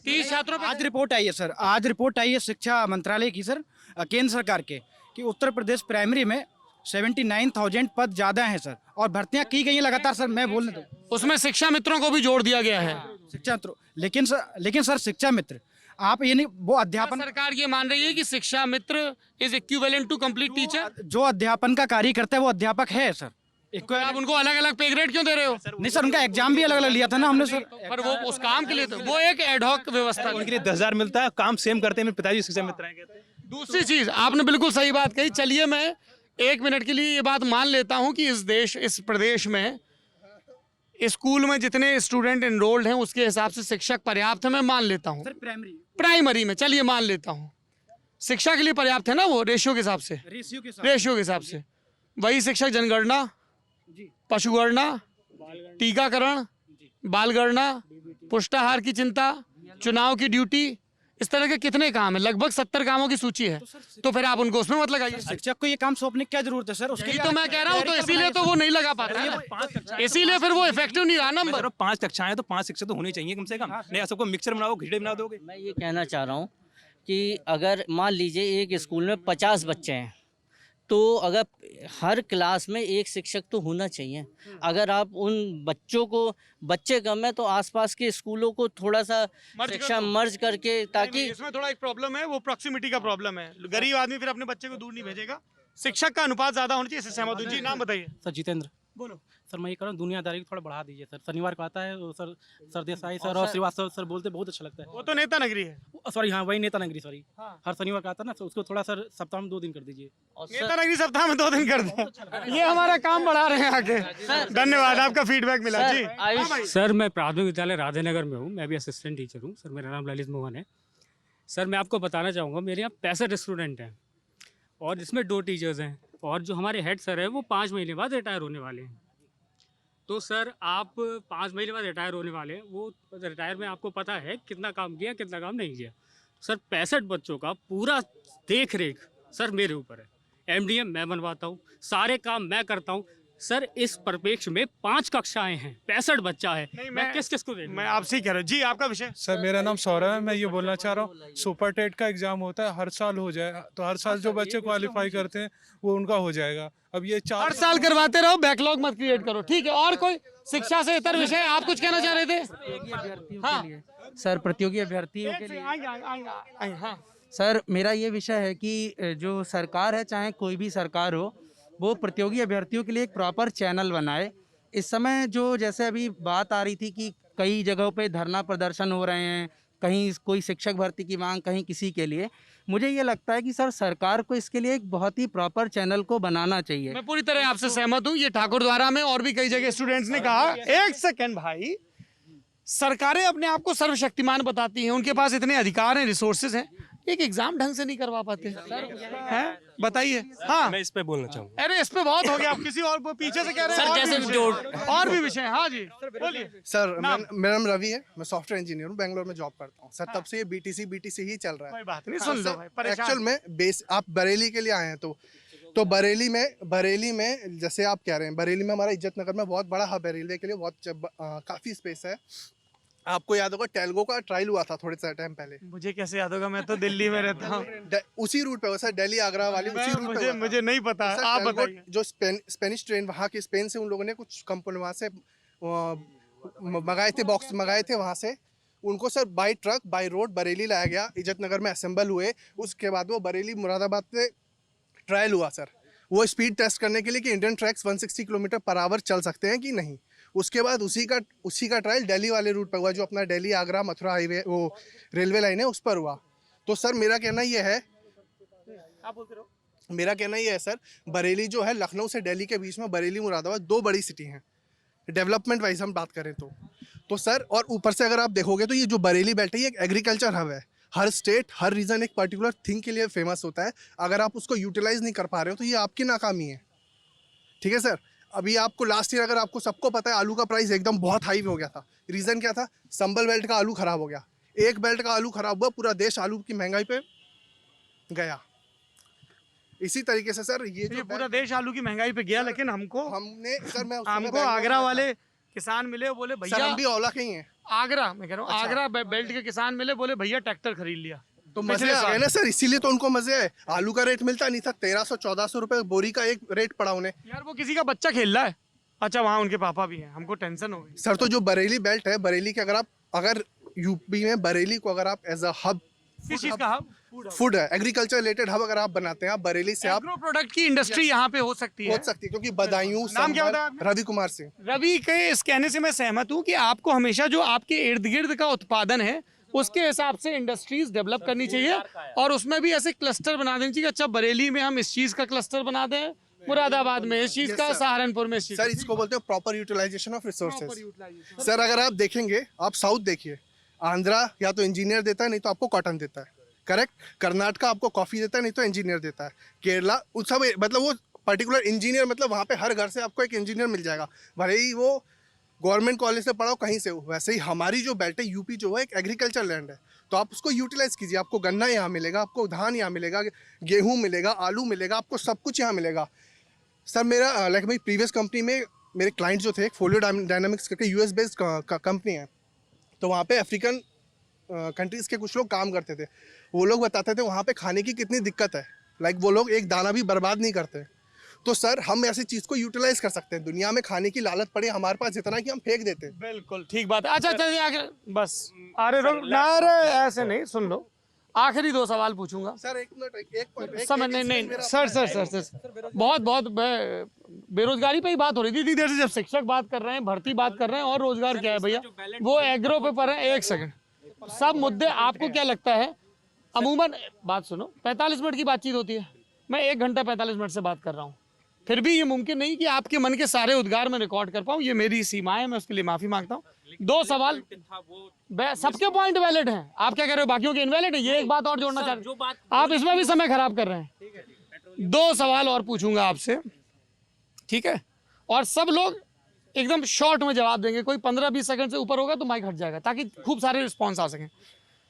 30 छात्रों पे आज रिपोर्ट आई है सर, आज रिपोर्ट आई है शिक्षा मंत्रालय की सर, केंद्र सरकार के, कि उत्तर प्रदेश प्राइमरी में 79,000 पद ज्यादा हैं सर, और भर्तियां की गई हैं लगातार सर। मैं बोलने दो, उसमें शिक्षा मित्रों को भी जोड़ दिया गया है। शिक्षा मित्रों, लेकिन सर शिक्षा मित्र आप ये नहीं, वो अध्यापन सरकार ये मान रही है कि Shiksha Mitra is equivalent to complete teacher. जो अध्यापन का कार्य करता है वो अध्यापक है सर। आप उनको अलग अलग पे ग्रेड क्यों दे रहे हो? नहीं सर, उनका एग्जाम भी अलग अलग लिया था ना हमने सर। पर वो उस काम के लिए तो वो एक एडहॉक व्यवस्था, उनके लिए 10,000 मिलता है, काम सेम करते हैं। मेरे पिताजी शिक्षा मित्र हैं कहते हैं। दूसरी चीज आपने बिल्कुल सही बात कही। चलिए मैं 1 मिनट के लिए ये बात मान लेता हूँ कि इस प्रदेश में स्कूल में जितने स्टूडेंट एनरोल्ड हैं उसके हिसाब से शिक्षक पर्याप्त है, मैं मान लेता हूँ। प्राइमरी में चलिए मान लेता हूँ शिक्षा के लिए पर्याप्त है ना, वो रेशियो के हिसाब से, रेशियो के हिसाब से। वही शिक्षक जनगणना, पशुगणना, टीकाकरण, बालगणना, पुष्टाहार की चिंता, चुनाव की ड्यूटी, इस तरह के कितने काम है? लगभग 70 कामों की सूची है। तो फिर आप उनको उसमें मत लगाइए। शिक्षक को ये काम सौंपने की क्या जरूरत है सर? उसके लिए तो मैं कह रहा हूँ, तो इसीलिए तो वो नहीं लगा पाता है, इसीलिए फिर वो इफेक्टिव नहीं रहा नंबर। 5 कक्षाएं तो 5 शिक्षक तो होनी चाहिए कम से कम। नहीं सबको मिक्सर बनाओ, खिचड़ी बना दोगे। मैं ये कहना चाह रहा हूँ कि अगर मान लीजिए एक स्कूल में 50 बच्चे हैं तो अगर हर क्लास में एक शिक्षक तो होना चाहिए। अगर आप उन बच्चों को, बच्चे कम है तो आसपास के स्कूलों को थोड़ा सा शिक्षा मर्ज करके, ताकि इसमें थोड़ा एक प्रॉब्लम है, वो प्रॉक्सिमिटी का प्रॉब्लम है। गरीब आदमी फिर अपने बच्चे को दूर नहीं भेजेगा। शिक्षक का अनुपात ज्यादा होना चाहिए, इससे सहमत हूं। जी नाम बताइए। सर जितेंद्र। बोलो सर। मैं ये कह रहा हूँ दुनियादारी को थोड़ा बढ़ा दीजिए सर। शनिवार को आता है वो सर, सरदेसाई सर और श्रीवास्तव सर बोलते बहुत अच्छा लगता है। वो तो नेता नगरी है। सॉरी हाँ वही नेता नगरी, सॉरी हर शनिवार का आता है ना, तो उसको थोड़ा सर सप्ताह में 2 दिन कर दीजिए। नेता नगरी सप्ताह में 2 दिन कर दें, ये हमारा काम बढ़ा रहे हैं आगे। धन्यवाद, आपका फीडबैक मिला। जी सर मैं प्राथमिक विद्यालय राधेनगर में हूँ, मैं भी असिस्टेंट टीचर हूँ सर। मेरा नाम ललित मोहन है सर। मैं आपको बताना चाहूँगा मेरे यहाँ 65 स्टूडेंट हैं और जिसमें 2 टीचर्स हैं, और जो हमारे हेड सर है वो 5 महीने बाद रिटायर होने वाले हैं। तो सर आप 5 महीने बाद रिटायर होने वाले हैं, वो रिटायर में आपको पता है कितना काम किया कितना काम नहीं किया। सर 65 बच्चों का पूरा देख रेख सर मेरे ऊपर है। एमडीएम मैं बनवाता हूँ, सारे काम मैं करता हूँ सर। इस परिप्रेक्ष्य में 5 कक्षाएं हैं, 65 बच्चा है, मैं किस को मैं आपसे ही कह रहा हूँ। जी आपका विषय? सर मेरा नाम सौरभ है। मैं ये बोलना चाह रहा हूँ, सुपर टेट का एग्जाम होता है, हर साल हो जाए तो हर साल जो बच्चे क्वालिफाई करते हैं वो उनका हो जाएगा। अब ये 4 हर साल करवाते रहो, बैकलॉग मत क्रिएट करो। ठीक है, और कोई शिक्षा से इतर विषय आप कुछ कहना चाह रहे थे? हाँ सर प्रतियोगी अभ्यर्थियों के लिए हाँ सर मेरा ये विषय है कि जो सरकार है, चाहे कोई भी सरकार हो, वो प्रतियोगी अभ्यर्थियों के लिए एक प्रॉपर चैनल बनाए। इस समय जो जैसे अभी बात आ रही थी कि कई जगहों पे धरना प्रदर्शन हो रहे हैं, कहीं कोई शिक्षक भर्ती की मांग, कहीं किसी के लिए, मुझे ये लगता है कि सर सरकार को इसके लिए एक बहुत ही प्रॉपर चैनल को बनाना चाहिए। मैं पूरी तरह आपसे सहमत हूँ। ये ठाकुर द्वारा में और भी कई जगह स्टूडेंट्स ने कहा, एक सेकंड भाई, सरकारें अपने आप को सर्वशक्तिमान बताती हैं, उनके पास इतने अधिकार हैं, रिसोर्सेज हैं। एक एग्जाम ढंग से नहीं करवा पाते हैं? बताइए। हाँ मैं इस पे बोलना चाहूँगा। अरे इस पे बहुत हो गया, आप किसी और को पीछे से कह रहे हैं। सर, और जैसे भी विषय जो- हैं, और भी विषय हैं। हाँ जी बोलिए। सर नाम? मेरा नाम रवि है, मैं सॉफ्टवेयर इंजीनियर हूँ, बैंगलोर में जॉब करता हूँ सर। तब से ये बीटीसी ही चल रहा है। कोई बात नहीं, सुन लो भाई, परेशान एक्चुअल में बेस आप बरेली के लिए आए हैं तो बरेली में जैसे आप कह रहे हैं, बरेली में हमारा इज्जत नगर में बहुत बड़ा हब है रेलवे के लिए, बहुत काफ़ी स्पेस है। आपको याद होगा टेलगो का ट्रायल हुआ था थोड़े से टाइम पहले। मुझे कैसे याद होगा, मैं तो दिल्ली में रहता हूँ। उसी रूट पे हो सर, दिल्ली आगरा वाली उसी रूट पे। मुझे नहीं पता, आप बताइए। जो स्पेनिश ट्रेन वहाँ के स्पेन से उन लोगों ने कुछ कंपनी वहाँ से मंगाए थे, बॉक्स मंगाए थे वहाँ से। उनको sir by truck by road Bareilly लाया गया, इज्जत नगर में असेंबल हुए। उसके बाद वो बरेली मुरादाबाद पे ट्रायल हुआ सर, वो स्पीड टेस्ट करने के लिए कि Indian tracks 160 kilometre per hour चल सकते हैं कि नहीं। उसके बाद उसी का ट्रायल दिल्ली वाले रूट पर हुआ, जो अपना दिल्ली आगरा मथुरा हाईवे वो रेलवे लाइन है उस पर हुआ। तो सर मेरा कहना ये है, आप बोलते रहो। मेरा कहना ये है सर, बरेली जो है लखनऊ से दिल्ली के बीच में, बरेली मुरादाबाद 2 बड़ी सिटी हैं डेवलपमेंट वाइज हम बात करें तो सर। और ऊपर से अगर आप देखोगे तो ये जो बरेली बेल्ट है ये एक एग्रीकल्चर हब है। हर स्टेट हर रीजन एक पर्टिकुलर थिंग के लिए फेमस होता है। अगर आप उसको यूटिलाइज नहीं कर पा रहे हो तो ये आपकी नाकामी है, ठीक है सर। अभी आपको लास्ट ईयर अगर आपको सबको पता है आलू का प्राइस एकदम बहुत हाई हो गया था। रीज़न क्या था? संबल बेल्ट का आलू खराब हो गया। एक बेल्ट का आलू खराब हुआ, पूरा देश आलू की महंगाई पे गया। इसी तरीके से सर ये पूरा देश आलू की महंगाई पे गया, लेकिन हमको मैं हमको आगरा वाले किसान मिले, बोले भैया सर हम भी औला के ही हैं। आगरा मैं कह रहा हूँ, आगरा बेल्ट के किसान मिले, बोले भैया ट्रैक्टर खरीद लिया। तो मजे आ गए ना सर, इसीलिए तो उनको मजे है। आलू का रेट मिलता नहीं था, 1300-1400 रुपए बोरी का एक रेट पड़ा उन्हें। यार वो किसी का बच्चा खेल रहा है। अच्छा वहाँ उनके पापा भी हैं, हमको टेंशन हो गई सर। तो जो बरेली बेल्ट है, बरेली के अगर यूपी में बरेली को अगर आप एज अ हब, किस चीज का हब? फूड है, एग्रीकल्चर रिलेटेड हब अगर आप बनाते हैं, आप बरेली से आप एग्रो प्रोडक्ट की इंडस्ट्री यहाँ पे हो सकती है, क्योंकि बदायूं। नाम क्या बताया आपने? रवि कुमार सिंह। रवि के इस कहने से मैं सहमत हूँ कि आपको हमेशा जो आपके इर्द गिर्द का उत्पादन है उसके हिसाब से इंडस्ट्रीज डेवलप करनी चाहिए, और उसमें भी ऐसे क्लस्टर बना देनी चाहिए। अच्छा बरेली में हम इस चीज का क्लस्टर बना दें, मुरादाबाद में इस चीज का, सहारनपुर में इस चीज। सर इसको बोलते हैं proper utilisation of resources. Sir अगर आप देखेंगे, आप साउथ देखिए, आंध्रा या तो इंजीनियर देता है नहीं तो आपको कॉटन देता है, करेक्ट। कर्नाटका आपको कॉफी देता है नहीं तो इंजीनियर देता है। केरला उस सब मतलब वो पर्टिकुलर इंजीनियर, मतलब वहाँ पे हर घर से आपको एक इंजीनियर मिल जाएगा, भले ही वो गवर्नमेंट कॉलेज से पढ़ाओ कहीं से हो। वैसे ही हमारी जो बेल्ट है यूपी जो है एक एग्रीकल्चर लैंड है, तो आप उसको यूटिलाइज कीजिए। आपको गन्ना यहाँ मिलेगा, आपको धान यहाँ मिलेगा, गेहूँ मिलेगा, आलू मिलेगा, आपको सब कुछ यहाँ मिलेगा। सर मेरा लाइक मेरी प्रीवियस कंपनी में मेरे क्लाइंट जो थे, फोलियो डायनामिक्स करके यूएस बेस्ड कंपनी है, तो वहाँ पे अफ्रीकन कंट्रीज़ के कुछ लोग काम करते थे। वो लोग बताते थे वहाँ पे खाने की कितनी दिक्कत है, लाइक वो लोग एक दाना भी बर्बाद नहीं करते। तो सर हम ऐसी चीज़ को यूटिलाइज कर सकते हैं। दुनिया में खाने की लालच पड़े हमारे पास जितना कि हम फेंक देते हैं। बिल्कुल ठीक बात है। अच्छा चलिए आगे बस। अरे रुक ना रे, ऐसे नहीं, सुन लो, आखिरी 2 सवाल पूछूंगा सर। एक मिनट, एक समझ नहीं सर बहुत बेरोजगारी पे ही बात हो रही थी इतनी देर से। जब शिक्षक बात कर रहे हैं, भर्ती बात कर रहे हैं, और रोजगार क्या है भैया, वो एग्रो पेपर है। 1 सेकंड, सब मुद्दे आपको क्या लगता है? अमूमन बात सुनो, 45 मिनट की बातचीत होती है, मैं 1 घंटा 45 मिनट से बात कर रहा हूँ, फिर भी ये मुमकिन नहीं कि आपके मन के सारे उद्गार में रिकॉर्ड कर पाऊँ। ये मेरी सीमाएं, मैं उसके लिए माफी मांगता हूँ। 2 सवाल, सबके पॉइंट वैलिड हैं। आप क्या कह रहे हो, बाकियों के इनवैलिड है? ये एक बात और जोड़ना चाह रहे हैं आप, इसमें भी समय खराब कर रहे हैं। 2 सवाल और पूछूंगा आपसे, ठीक है? और सब लोग एकदम शॉर्ट में जवाब देंगे। कोई 15-20 सेकंड से ऊपर होगा तो माइक हट जाएगा, ताकि खूब सारे रिस्पॉन्स आ सकें।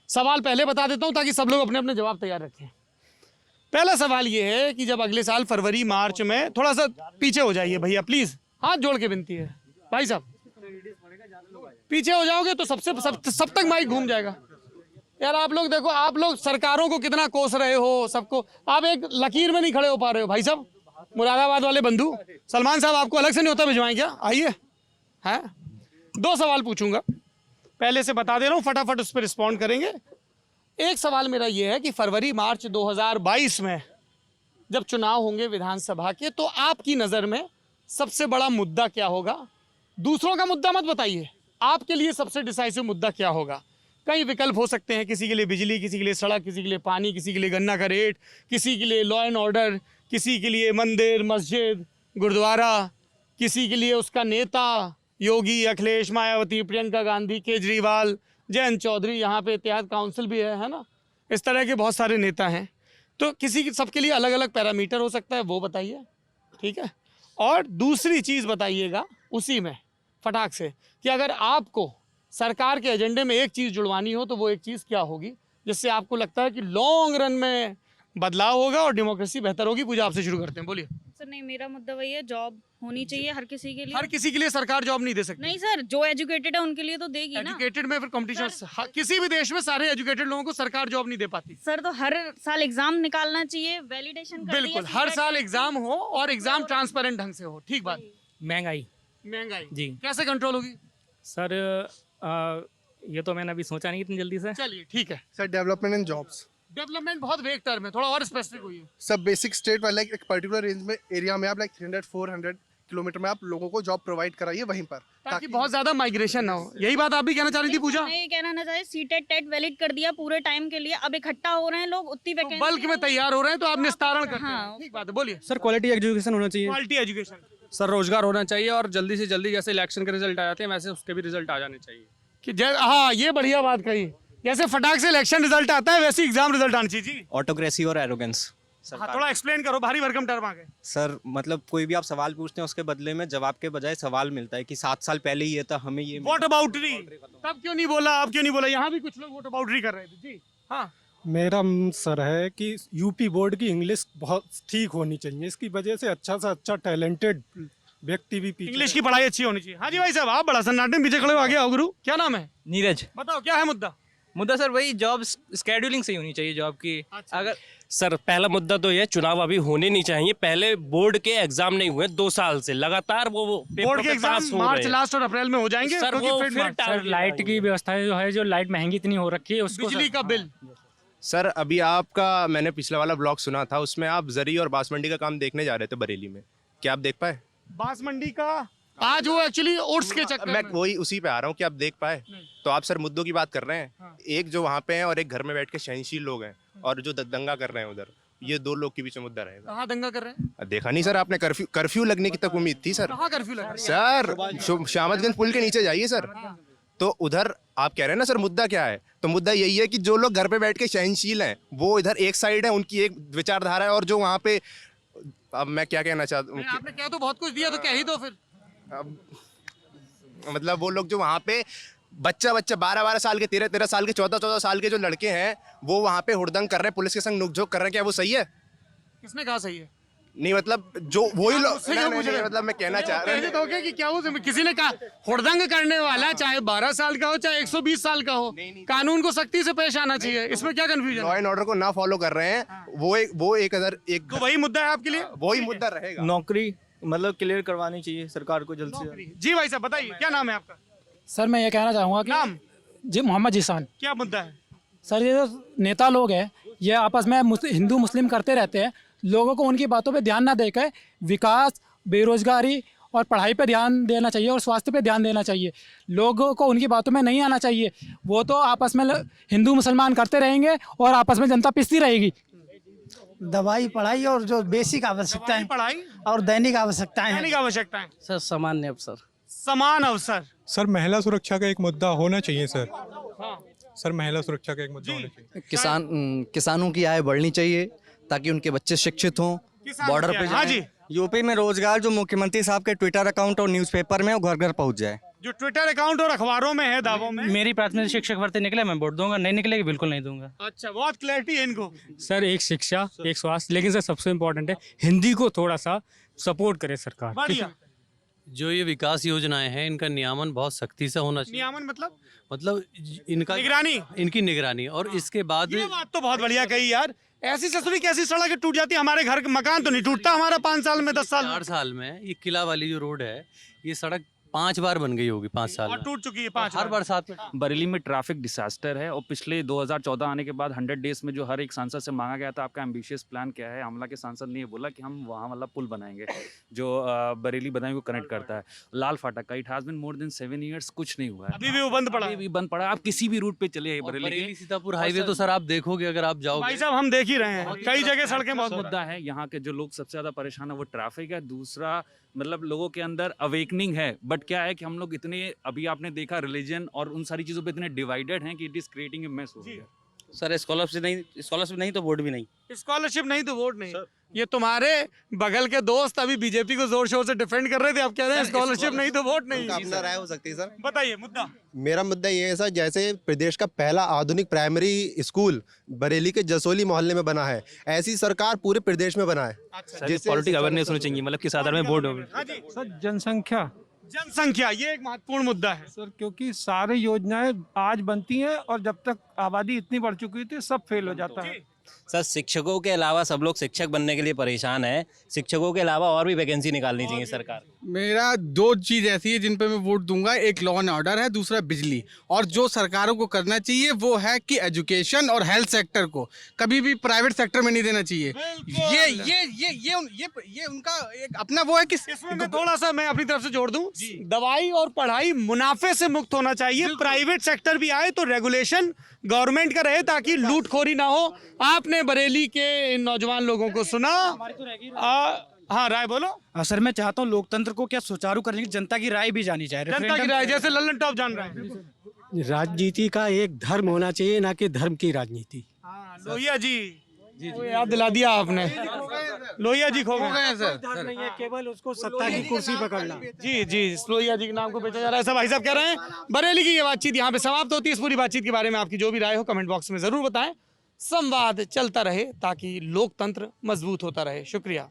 सवाल पहले बता देता हूँ ताकि सब लोग अपने अपने जवाब तैयार रखें। पहला सवाल ये है कि जब अगले साल फरवरी मार्च में, थोड़ा सा पीछे हो जाइए भैया प्लीज, हाथ जोड़ के विनती है भाई साहब, पीछे हो जाओगे तो सब तक माइक घूम जाएगा। यार आप लोग देखो, आप लोग सरकारों को कितना कोस रहे हो सबको, आप एक लकीर में नहीं खड़े हो पा रहे हो भाई साहब। मुरादाबाद वाले बंधु सलमान साहब, आपको अलग से नहीं होता भिजवाएं क्या? आइए, हैं 2 सवाल पूछूंगा, पहले से बता दे रहा हूँ, फटाफट उस पर रिस्पॉन्ड करेंगे। एक सवाल मेरा ये है कि फरवरी मार्च 2022 में जब चुनाव होंगे विधानसभा के, तो आपकी नज़र में सबसे बड़ा मुद्दा क्या होगा? दूसरों का मुद्दा मत बताइए, आपके लिए सबसे डिसाइसिव मुद्दा क्या होगा? कई विकल्प हो सकते हैं, किसी के लिए बिजली, किसी के लिए सड़क, किसी के लिए पानी, किसी के लिए गन्ना का रेट, किसी के लिए लॉ एंड ऑर्डर, किसी के लिए मंदिर मस्जिद गुरुद्वारा, किसी के लिए उसका नेता योगी, अखिलेश, मायावती, प्रियंका गांधी, केजरीवाल, जयंत चौधरी, यहाँ पे इत्तेहाद काउंसिल भी है ना, इस तरह के बहुत सारे नेता हैं, तो किसी की सबके लिए अलग अलग पैरामीटर हो सकता है, वो बताइए, ठीक है। और दूसरी चीज़ बताइएगा उसी में फटाक से कि अगर आपको सरकार के एजेंडे में एक चीज़ जुड़वानी हो तो वो एक चीज़ क्या होगी जिससे आपको लगता है कि लॉन्ग रन में बदलाव होगा और डेमोक्रेसी बेहतर होगी। पूजा आपसे शुरू करते हैं, बोलिए। सर नहीं, मेरा मुद्दा वही है, जॉब होनी चाहिए हर किसी के लिए। हर किसी के लिए सरकार जॉब नहीं दे सकती। नहीं सर, जो एजुकेटेड है उनके लिए तो देगी ना। एजुकेटेड में फिर कंपटीशन, किसी भी देश में सारे एजुकेटेड लोगों को सरकार जॉब नहीं दे पाती। सर तो हर साल एग्जाम निकालना चाहिए, वैलिडेशन बिल्कुल, हर साल एग्जाम हो और एग्जाम ट्रांसपेरेंट ढंग से हो। ठीक बात। महंगाई जी कैसे कंट्रोल होगी? सर ये तो मैंने अभी सोचा नहीं इतनी जल्दी से। चलिए ठीक है। Sir development and jobs. Development बहुत वेग टर्म है, थोड़ा और स्पेसिफिक हुई है। सब बेसिक स्टेट वाला एक पर्टिकुलर रेंज में एरिया में आप लाइक 300-400 किलोमीटर में आप लोगों को जॉब प्रोवाइड कराइए वहीं पर, ताकि बहुत ज्यादा माइग्रेशन ना हो। यही बात आप भी कहना चाह रही थी पूजा? मैं ये कहना ना चाहिए, सीटेट टेट वैलिड कर दिया पूरे टाइम के लिए, अब इकट्ठा हो रहे हैं लोग, उतनी तो वैकेंसी बल्क में तैयार हो रहे हैं तो आप निस्तारण करते हैं। ठीक बात है, बोलिए। सर क्वालिटी एजुकेशन होना चाहिए। Quality education. सर रोजगार होना चाहिए और जल्दी से जल्दी जैसे इलेक्शन के रिजल्ट आ जाते हैं वैसे उसके भी रिजल्ट आ जाने चाहिए। कि हाँ, ये बढ़िया बात कही। जैसे फटाक से इलेक्शन रिजल्ट आता है वैसे एग्जाम रिजल्ट आना चाहिए जी। ऑटोक्रेसी और एरोगेंस। हाँ, थोड़ा एक्सप्लेन करो, भारी भरकम टर्म आ गए। सर मतलब कोई भी आप सवाल पूछते हैं उसके बदले में जवाब के बजाय सवाल मिलता है कि 7 साल पहले ये था, हमें ये वोट अबाउटरी तब क्यों नहीं बोला, अब क्यों नहीं बोला? यहाँ भी कुछ लोग वोट अबाउटरी कर रहे थे जी। हाँ, मेरा सर है कि यूपी बोर्ड की इंग्लिश बहुत ठीक होनी चाहिए, इसकी वजह से अच्छा से अच्छा टैलेंटेड व्यक्ति भी पीछे। इंग्लिश की पढ़ाई अच्छी होनी चाहिए। हाँ जी भाई साहब, आप बड़ा सन्नाटे में पीछे खड़े हो, आगे आओ गुरु। क्या नाम है? नीरज। बताओ क्या है मुद्दा? मुद्दा सर वही जॉब स्केड्यूलिंग सही होनी चाहिए जॉब की। अगर सर पहला मुद्दा तो ये चुनाव अभी होने नहीं चाहिए। पहले बोर्ड के एग्जाम नहीं हुए 2 साल से लगातार, वो बोर्ड के एग्जाम मार्च लास्ट और अप्रैल में हो जाएंगे सर, क्योंकि वो फिर फिर सर लाइट की व्यवस्था जो है, जो लाइट महंगी इतनी हो रखी है उसको। बिजली का बिल। सर अभी आपका मैंने पिछला वाला ब्लॉग सुना था, उसमें आप जरी और बांसमंडी का काम देखने जा रहे थे बरेली में, क्या आप देख पाए? बांसमंडी का आज वो एक्चुअली ओट्स के चक्कर मैं में। वही उसी पे आ रहा हूँ कि आप देख पाए। तो आप सर मुद्दों की बात कर रहे हैं। हाँ। एक जो वहाँ पे हैं और एक घर में बैठ के सहनशील लोग हैं और जो दंगा कर रहे हैं उधर, ये 2 लोग के बीच में मुद्दा रहेगा। कहाँ दंगा कर रहे हैं? देखा नहीं सर आपने? कर्फ्यू लगने की तक उम्मीद थी सर। कहाँ कर्फ्यू लगा? सर शामतगंज पुल के नीचे जाइए सर, तो उधर आप कह रहे हैं ना सर मुद्दा क्या है? तो मुद्दा यही है कि जो लोग घर पे बैठ के सहनशील हैं वो इधर एक साइड है, उनकी एक विचारधारा है, और जो वहाँ पे, अब मैं क्या कहना चाहता हूँ, आपने क्या तो बहुत कुछ दिया, तो क्या ही दो फिर। मतलब वो लोग जो वहाँ पे बच्चा 12 साल के, 13 साल के, 14 साल के जो लड़के हैं वो वहाँ पे हुड़दंग कर रहे हैं, पुलिस के संग नोकझोंक कर रहे हैं, क्या वो सही है? किसने कहा सही है? नहीं मतलब जो वही लोग, मुझसे क्यों पूछ रहे हो? मतलब मैं कहना चाह रहा तो क्या कि क्या वो किसी ने कहा हुड़दंग करने वाला चाहे 12 साल का हो चाहे 120 साल का हो, कानून को सख्ती से पेश आना चाहिए। इसमें क्या कंफ्यूजन? लॉ एंड ऑर्डर को ना फॉलो कर रहे हैं, वो एक तो वही मुद्दा है आपके लिए? वही मुद्दा रहेगा। नौकरी मतलब क्लियर करवानी चाहिए सरकार को जल्द से जल्द। जी भाई साहब बताइए, क्या नाम है आपका? सर मैं ये कहना चाहूँगा कि नाम? जी मोहम्मद जिसान। क्या मुद्दा है? सर ये जो नेता लोग हैं ये आपस में हिंदू मुस्लिम करते रहते हैं, लोगों को उनकी बातों पे ध्यान ना देकर विकास, बेरोजगारी और पढ़ाई पे ध्यान देना चाहिए और स्वास्थ्य पे ध्यान देना चाहिए। लोगों को उनकी बातों में नहीं आना चाहिए। वो तो आपस में हिंदू मुसलमान करते रहेंगे और आपस में जनता पिसती रहेगी। दवाई पढ़ाई और जो बेसिक आवश्यकताएं पढ़ाई और दैनिक आवश्यकताएं हैं। दैनिक आवश्यकताएं। सर सामान्य अवसर। समान अवसर। सर महिला सुरक्षा का एक मुद्दा होना चाहिए सर। सर महिला सुरक्षा का एक मुद्दा होना चाहिए। किसानों की आय बढ़नी चाहिए ताकि उनके बच्चे शिक्षित हों, बॉर्डर पे हाँ जी। यूपी में रोजगार जो मुख्यमंत्री साहब के ट्विटर अकाउंट और न्यूज़पेपर में वो घर घर पहुंच जाए। जो ट्विटर अकाउंट और अखबारों में है दावों में। मेरी प्राथमिक शिक्षक भर्ती निकले मैं वोट दूंगा, नहीं निकलेगी बिल्कुल नहीं दूंगा। अच्छा, बहुत क्लैरिटी है इनको। सर एक शिक्षा, एक स्वास्थ्य, लेकिन सर सबसे इम्पोर्टेंट है हिंदी को थोड़ा सा सपोर्ट करे सरकार। बढ़िया। जो ये विकास योजनाएं हैं इनका नियामन बहुत सख्ती से होना चाहिए। नियामन मतलब इनका निगरानी, इनकी निगरानी, और इसके बाद ये बात तो बहुत बढ़िया कही यार। ऐसी ससुरी कैसी सड़क टूट जाती है, हमारे घर मकान तो नहीं टूटता हमारा 5 साल में, 10 साल में। 4 साल में ये किला वाली जो रोड है ये सड़क 5 बार बन गई होगी 5 साल और में, टूट चुकी है 5 हर बरसात में। बरेली में ट्रैफिक डिसास्टर है, और पिछले 2014 आने के बाद 100 डेज में जो हर एक सांसद से मांगा गया था आपका एम्बिशियस प्लान क्या है, आमला के सांसद ने ये बोला कि हम वहाँ वाला पुल बनाएंगे जो बरेली बदायूं को कनेक्ट करता है, लाल फाटक का। It has been more than 7 years, कुछ नहीं हुआ है, अभी भी वो बंद पड़ा है। अभी भी बंद पड़ा है। आप किसी भी रूट पे चले बरेली सीतापुर हाईवे तो सर आप देखोगे अगर आप जाओगे। भाई साहब हम देख ही रहे हैं, कई जगह सड़कें बहुत मुद्दा है। यहाँ के जो लोग सबसे ज्यादा परेशान है वो ट्रैफिक है, दूसरा मतलब लोगों के अंदर अवेकनिंग है, बट क्या है कि हम लोग इतने, अभी आपने देखा रिलीजन और उन सारी चीज़ों पे इतने डिवाइडेड हैं कि it is creating a mess हो गया। सर स्कॉलरशिप नहीं तो वोट भी नहीं। स्कॉलरशिप नहीं तो वोट नहीं। ये तुम्हारे बगल के दोस्त अभी बीजेपी को जोर शोर से डिफेंड कर रहे थे, आप कह रहे हैं स्कॉलरशिप नहीं तो वोट नहीं। अपना राय हो सकती है सर। बताइए मुद्दा। मेरा मुद्दा ये है सर, जैसे प्रदेश का पहला आधुनिक प्राइमरी स्कूल बरेली के जसोली मोहल्ले में बना है, ऐसी सरकार पूरे प्रदेश में बनाए। पॉलिटिक अवेयरनेस होनी चाहिए, मतलब किस आधार में वोट होगी। सर जनसंख्या ये एक महत्वपूर्ण मुद्दा है सर, क्योंकि सारी योजनाएं आज बनती हैं और जब तक आबादी इतनी बढ़ चुकी थी सब फेल हो जाता है। सर शिक्षकों के अलावा सब लोग शिक्षक बनने के लिए परेशान है, शिक्षकों के अलावा और भी वैकेंसी निकालनी चाहिए सरकार। मेरा 2 चीज़ ऐसी है जिन पे मैं वोट दूंगा, एक लॉ एंड ऑर्डर है, दूसरा बिजली। और जो सरकारों को करना चाहिए वो है कि एजुकेशन और हेल्थ सेक्टर को कभी भी प्राइवेट सेक्टर में नहीं देना चाहिए। ये उनका एक अपना वो है कि इसमें थोड़ा सा मैं अपनी तरफ से जोड़ दूं, दवाई और पढ़ाई मुनाफे से मुक्त होना चाहिए, प्राइवेट सेक्टर भी आए तो रेगुलेशन गवर्नमेंट का रहे ताकि लूटखोरी ना हो। आपने बरेली के इन नौजवान लोगों को सुना, हाँ राय बोलो। सर मैं चाहता हूँ लोकतंत्र को क्या सुचारू करने की जनता की राय भी जानी चाहिए। जनता की राय जैसे लल्लन टॉप जान रहा है। राजनीति का एक धर्म होना चाहिए, ना कि धर्म की राजनीति। लोहिया जी याद दिला दिया आपने। लोहिया जी खो गए धर्म नहीं है, केवल उसको सत्ता की कुर्सी पकड़ना। जी लोहिया जी के नाम को बेचा जा रहा है। सब भाई साहब कह रहे हैं बरेली की ये बातचीत यहाँ पे समाप्त होती है। इस पूरी बातचीत के बारे में आपकी जो भी राय हो कमेंट बॉक्स में जरूर बताएं। संवाद चलता रहे ताकि लोकतंत्र मजबूत होता रहे। शुक्रिया।